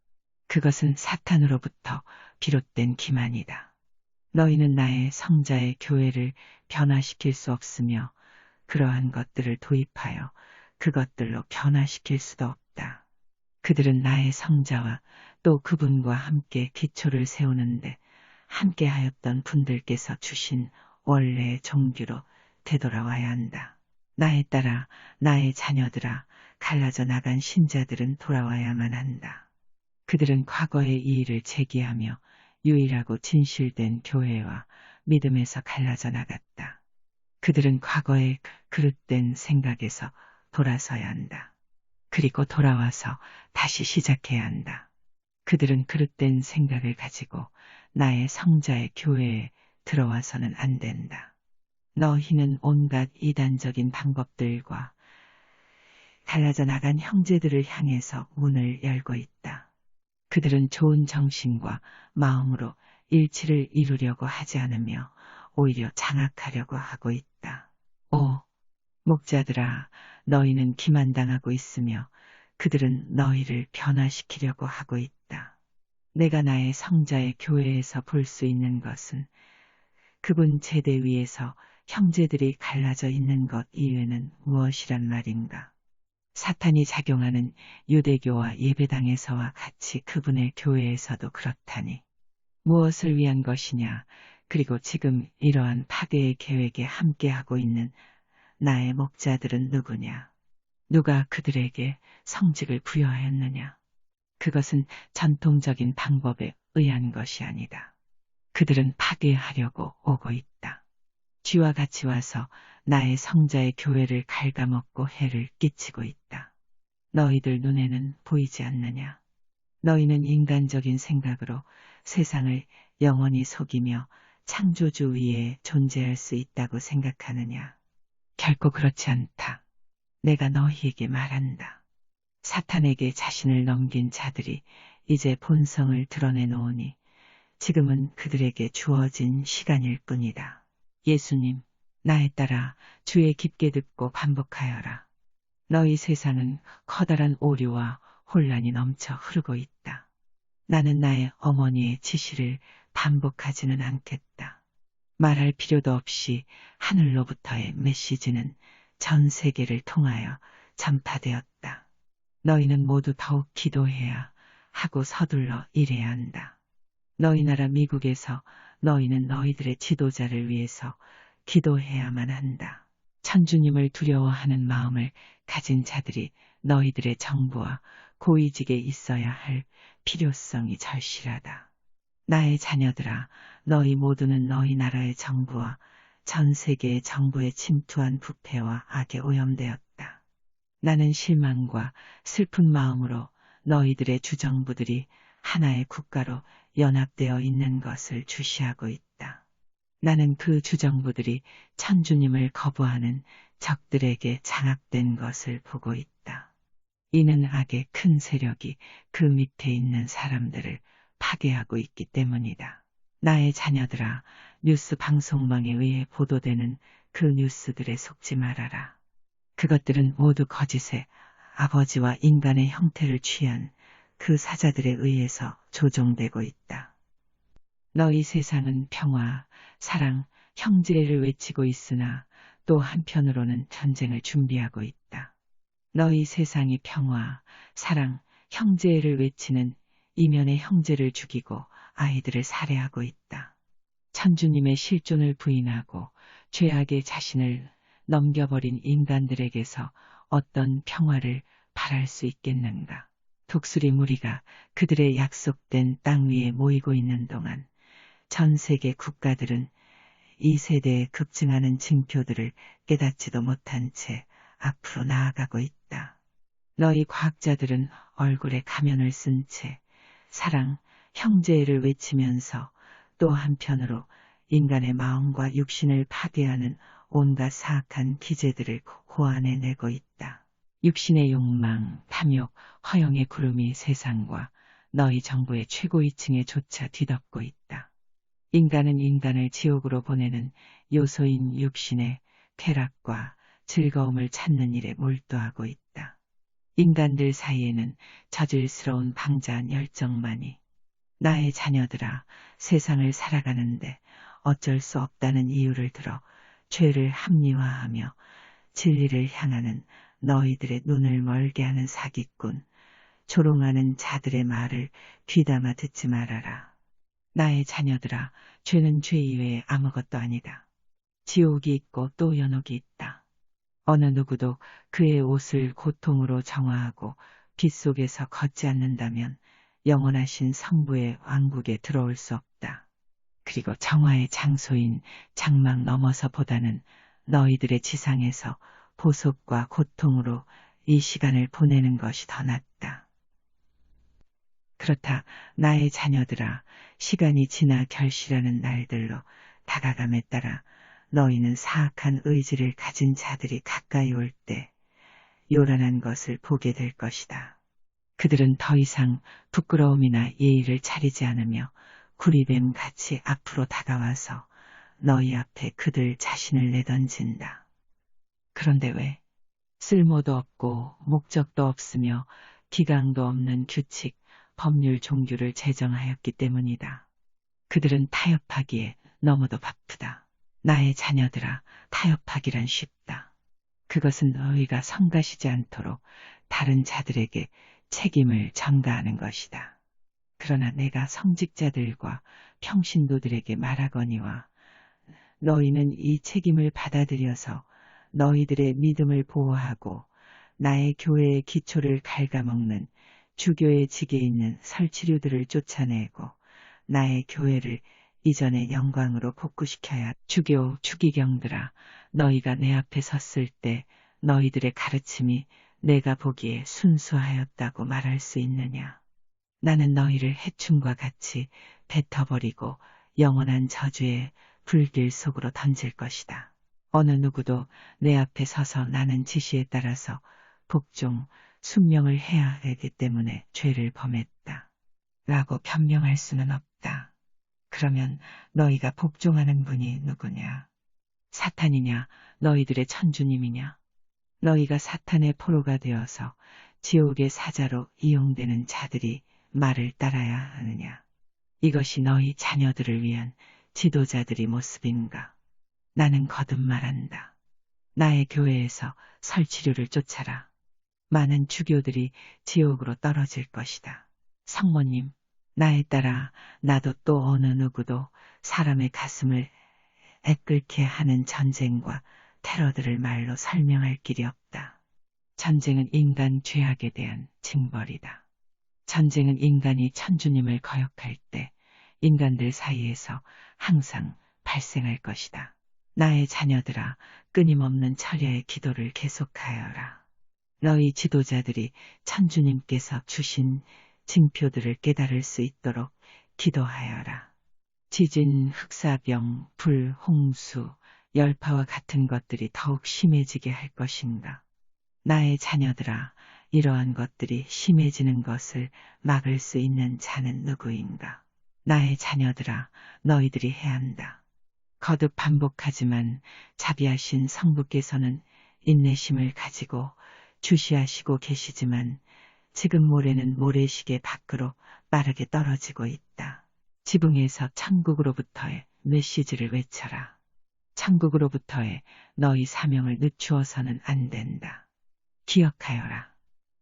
그것은 사탄으로부터 비롯된 기만이다. 너희는 나의 성자의 교회를 변화시킬 수 없으며 그러한 것들을 도입하여 그것들로 변화시킬 수도 없다. 그들은 나의 성자와 또 그분과 함께 기초를 세우는데 함께 하였던 분들께서 주신 원래의 종교로 되돌아와야 한다. 나에 따라 나의 자녀들아, 갈라져 나간 신자들은 돌아와야만 한다. 그들은 과거의 이의를 제기하며 유일하고 진실된 교회와 믿음에서 갈라져 나갔다. 그들은 과거의 그릇된 생각에서 돌아서야 한다. 그리고 돌아와서 다시 시작해야 한다. 그들은 그릇된 생각을 가지고 나의 성자의 교회에 들어와서는 안 된다. 너희는 온갖 이단적인 방법들과 갈라져 나간 형제들을 향해서 문을 열고 있다. 그들은 좋은 정신과 마음으로 일치를 이루려고 하지 않으며 오히려 장악하려고 하고 있다. 오, 목자들아, 너희는 기만당하고 있으며 그들은 너희를 변화시키려고 하고 있다. 내가 나의 성자의 교회에서 볼 수 있는 것은 그분 제대 위에서 형제들이 갈라져 있는 것 이외는 무엇이란 말인가? 사탄이 작용하는 유대교와 예배당에서와 같이 그분의 교회에서도 그렇다니. 무엇을 위한 것이냐? 그리고 지금 이러한 파괴의 계획에 함께하고 있는 나의 목자들은 누구냐? 누가 그들에게 성직을 부여하였느냐? 그것은 전통적인 방법에 의한 것이 아니다. 그들은 파괴하려고 오고 있다. 쥐와 같이 와서 나의 성자의 교회를 갉아먹고 해를 끼치고 있다. 너희들 눈에는 보이지 않느냐? 너희는 인간적인 생각으로 세상을 영원히 속이며 창조주 위에 존재할 수 있다고 생각하느냐? 결코 그렇지 않다. 내가 너희에게 말한다. 사탄에게 자신을 넘긴 자들이 이제 본성을 드러내놓으니 지금은 그들에게 주어진 시간일 뿐이다. 예수님, 나에 따라 주의 깊게 듣고 반복하여라. 너희 세상은 커다란 오류와 혼란이 넘쳐 흐르고 있다. 나는 나의 어머니의 지시를 반복하지는 않겠다. 말할 필요도 없이 하늘로부터의 메시지는 전 세계를 통하여 전파되었다. 너희는 모두 더욱 기도해야 하고 서둘러 일해야 한다. 너희 나라 미국에서 너희는 너희들의 지도자를 위해서 기도해야만 한다. 천주님을 두려워하는 마음을 가진 자들이 너희들의 정부와 고위직에 있어야 할 필요성이 절실하다. 나의 자녀들아, 너희 모두는 너희 나라의 정부와 전 세계의 정부에 침투한 부패와 악에 오염되었다. 나는 실망과 슬픈 마음으로 너희들의 주정부들이 하나의 국가로 연합되어 있는 것을 주시하고 있다. 나는 그 주정부들이 천주님을 거부하는 적들에게 장악된 것을 보고 있다. 이는 악의 큰 세력이 그 밑에 있는 사람들을 파괴하고 있기 때문이다. 나의 자녀들아, 뉴스 방송망에 의해 보도되는 그 뉴스들에 속지 말아라. 그것들은 모두 거짓의 아버지와 인간의 형태를 취한 그 사자들에 의해서 조종되고 있다. 너희 세상은 평화, 사랑, 형제를 외치고 있으나 또 한편으로는 전쟁을 준비하고 있다. 너희 세상이 평화, 사랑, 형제를 외치는 이면의 형제를 죽이고 아이들을 살해하고 있다. 천주님의 실존을 부인하고 죄악의 자신을 넘겨버린 인간들에게서 어떤 평화를 바랄 수 있겠는가? 독수리 무리가 그들의 약속된 땅 위에 모이고 있는 동안 전 세계 국가들은 이 세대에 급증하는 징표들을 깨닫지도 못한 채 앞으로 나아가고 있다. 너희 과학자들은 얼굴에 가면을 쓴 채 사랑, 형제를 외치면서 또 한편으로 인간의 마음과 육신을 파괴하는 온갖 사악한 기제들을 고안해내고 있다. 육신의 욕망, 탐욕, 허영의 구름이 세상과 너희 정부의 최고위층에 조차 뒤덮고 있다. 인간은 인간을 지옥으로 보내는 요소인 육신의 쾌락과 즐거움을 찾는 일에 몰두하고 있다. 인간들 사이에는 저질스러운 방자한 열정만이 나의 자녀들아, 세상을 살아가는데 어쩔 수 없다는 이유를 들어 죄를 합리화하며 진리를 향하는 너희들의 눈을 멀게 하는 사기꾼, 조롱하는 자들의 말을 귀담아 듣지 말아라. 나의 자녀들아, 죄는 죄 이외에 아무것도 아니다. 지옥이 있고 또 연옥이 있다. 어느 누구도 그의 옷을 고통으로 정화하고 빛 속에서 걷지 않는다면 영원하신 성부의 왕국에 들어올 수 없다. 그리고 정화의 장소인 장막 넘어서 보다는 너희들의 지상에서 보속과 고통으로 이 시간을 보내는 것이 더 낫다. 그렇다 나의 자녀들아 시간이 지나 결실하는 날들로 다가감에 따라 너희는 사악한 의지를 가진 자들이 가까이 올 때 요란한 것을 보게 될 것이다. 그들은 더 이상 부끄러움이나 예의를 차리지 않으며 구리뱀 같이 앞으로 다가와서 너희 앞에 그들 자신을 내던진다. 그런데 왜? 쓸모도 없고 목적도 없으며 기강도 없는 규칙, 법률 종규를 제정하였기 때문이다. 그들은 타협하기에 너무도 바쁘다. 나의 자녀들아, 타협하기란 쉽다. 그것은 너희가 성가시지 않도록 다른 자들에게 책임을 전가하는 것이다. 그러나 내가 성직자들과 평신도들에게 말하거니와 너희는 이 책임을 받아들여서 너희들의 믿음을 보호하고 나의 교회의 기초를 갉아먹는 주교의 직에 있는 설치류들을 쫓아내고 나의 교회를 이전의 영광으로 복구시켜야. 주교, 추기경들아, 너희가 내 앞에 섰을 때 너희들의 가르침이 내가 보기에 순수하였다고 말할 수 있느냐? 나는 너희를 해충과 같이 뱉어버리고 영원한 저주의 불길 속으로 던질 것이다. 어느 누구도 내 앞에 서서 나는 지시에 따라서 복종, 순명을 해야 하기 때문에 죄를 범했다. 라고 변명할 수는 없다. 그러면 너희가 복종하는 분이 누구냐? 사탄이냐? 너희들의 천주님이냐? 너희가 사탄의 포로가 되어서 지옥의 사자로 이용되는 자들이 말을 따라야 하느냐? 이것이 너희 자녀들을 위한 지도자들의 모습인가? 나는 거듭 말한다. 나의 교회에서 설치류를 쫓아라. 많은 주교들이 지옥으로 떨어질 것이다. 성모님, 나에 따라 나도 또 어느 누구도 사람의 가슴을 애끓게 하는 전쟁과 테러들을 말로 설명할 길이 없다. 전쟁은 인간 죄악에 대한 징벌이다. 전쟁은 인간이 천주님을 거역할 때 인간들 사이에서 항상 발생할 것이다. 나의 자녀들아, 끊임없는 철야의 기도를 계속하여라. 너희 지도자들이 천주님께서 주신 징표들을 깨달을 수 있도록 기도하여라. 지진, 흑사병, 불, 홍수, 열파와 같은 것들이 더욱 심해지게 할 것인가. 나의 자녀들아, 이러한 것들이 심해지는 것을 막을 수 있는 자는 누구인가? 나의 자녀들아, 너희들이 해야 한다. 거듭 반복하지만 자비하신 성부께서는 인내심을 가지고 주시하시고 계시지만 지금 모래는 모래시계 밖으로 빠르게 떨어지고 있다. 지붕에서 천국으로부터의 메시지를 외쳐라. 천국으로부터의 너희 사명을 늦추어서는 안 된다. 기억하여라.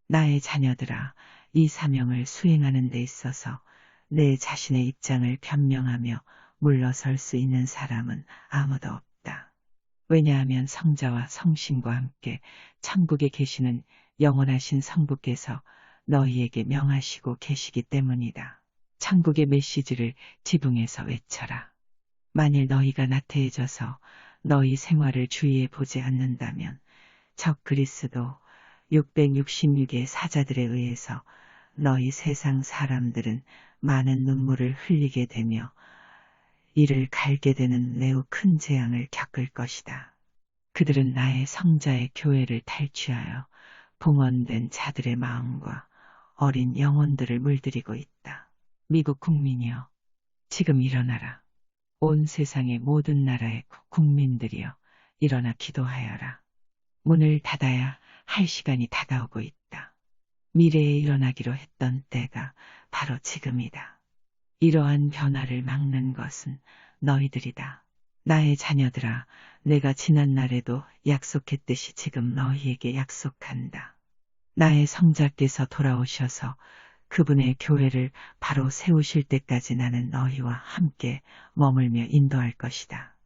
나의 자녀들아, 이 사명을 수행하는 데 있어서 내 자신의 입장을 변명하며 물러설 수 있는 사람은 아무도 없다. 왜냐하면 성자와 성신과 함께 천국에 계시는 영원하신 성부께서 너희에게 명하시고 계시기 때문이다. 천국의 메시지를 지붕에서 외쳐라. 만일 너희가 나태해져서 너희 생활을 주의해 보지 않는다면 적 그리스도 666의 사자들에 의해서 너희 세상 사람들은 많은 눈물을 흘리게 되며 이를 갈게 되는 매우 큰 재앙을 겪을 것이다. 그들은 나의 성자의 교회를 탈취하여 봉헌된 자들의 마음과 어린 영혼들을 물들이고 있다. 미국 국민이여, 지금 일어나라. 온 세상의 모든 나라의 국민들이여, 일어나 기도하여라. 문을 닫아야 할 시간이 다가오고 있다. 미래에 일어나기로 했던 때가 바로 지금이다. 이러한 변화를 막는 것은 너희들이다. 나의 자녀들아, 내가 지난 날에도 약속했듯이 지금 너희에게 약속한다. 나의 성자께서 돌아오셔서 그분의 교회를 바로 세우실 때까지 나는 너희와 함께 머물며 인도할 것이다.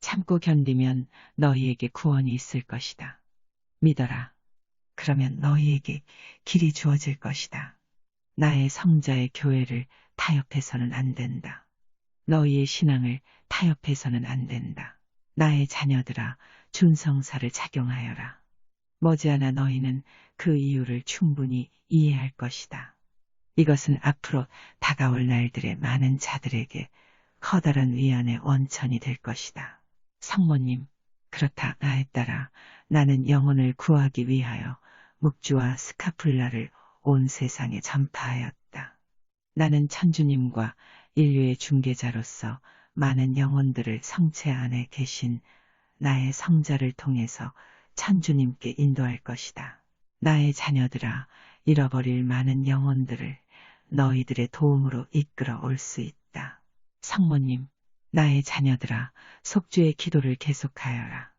참고 견디면 너희에게 구원이 있을 것이다. 믿어라. 그러면 너희에게 길이 주어질 것이다. 나의 성자의 교회를 타협해서는 안 된다. 너희의 신앙을 타협해서는 안 된다. 나의 자녀들아, 준성사를 착용하여라. 머지않아 너희는 그 이유를 충분히 이해할 것이다. 이것은 앞으로 다가올 날들의 많은 자들에게 커다란 위안의 원천이 될 것이다. 성모님, 그렇다 나에 따라 나는 영혼을 구하기 위하여 묵주와 스카풀라를 온 세상에 전파하였다. 나는 천주님과 인류의 중개자로서 많은 영혼들을 성체 안에 계신 나의 성자를 통해서 천주님께 인도할 것이다. 나의 자녀들아, 잃어버릴 많은 영혼들을 너희들의 도움으로 이끌어 올 수 있다. 성모님, 나의 자녀들아, 속주의 기도를 계속하여라.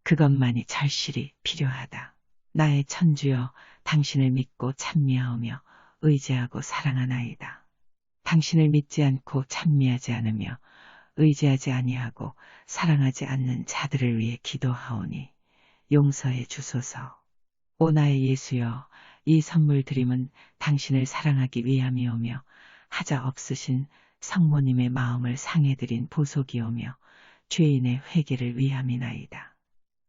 그것만이 절실히 필요하다. 나의 천주여, 당신을 믿고 찬미하오며 의지하고 사랑하나이다. 당신을 믿지 않고 찬미하지 않으며 의지하지 아니하고 사랑하지 않는 자들을 위해 기도하오니 용서해 주소서. 오 나의 예수여, 이 선물 드림은 당신을 사랑하기 위함이오며 하자 없으신 성모님의 마음을 상해드린 보속이오며 죄인의 회개를 위함이나이다.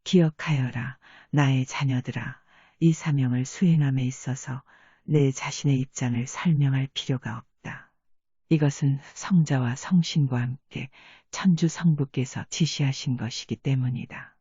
기억하여라, 나의 자녀들아, 이 사명을 수행함에 있어서 내 자신의 입장을 설명할 필요가 없다. 이것은 성자와 성신과 함께 천주 성부께서 지시하신 것이기 때문이다.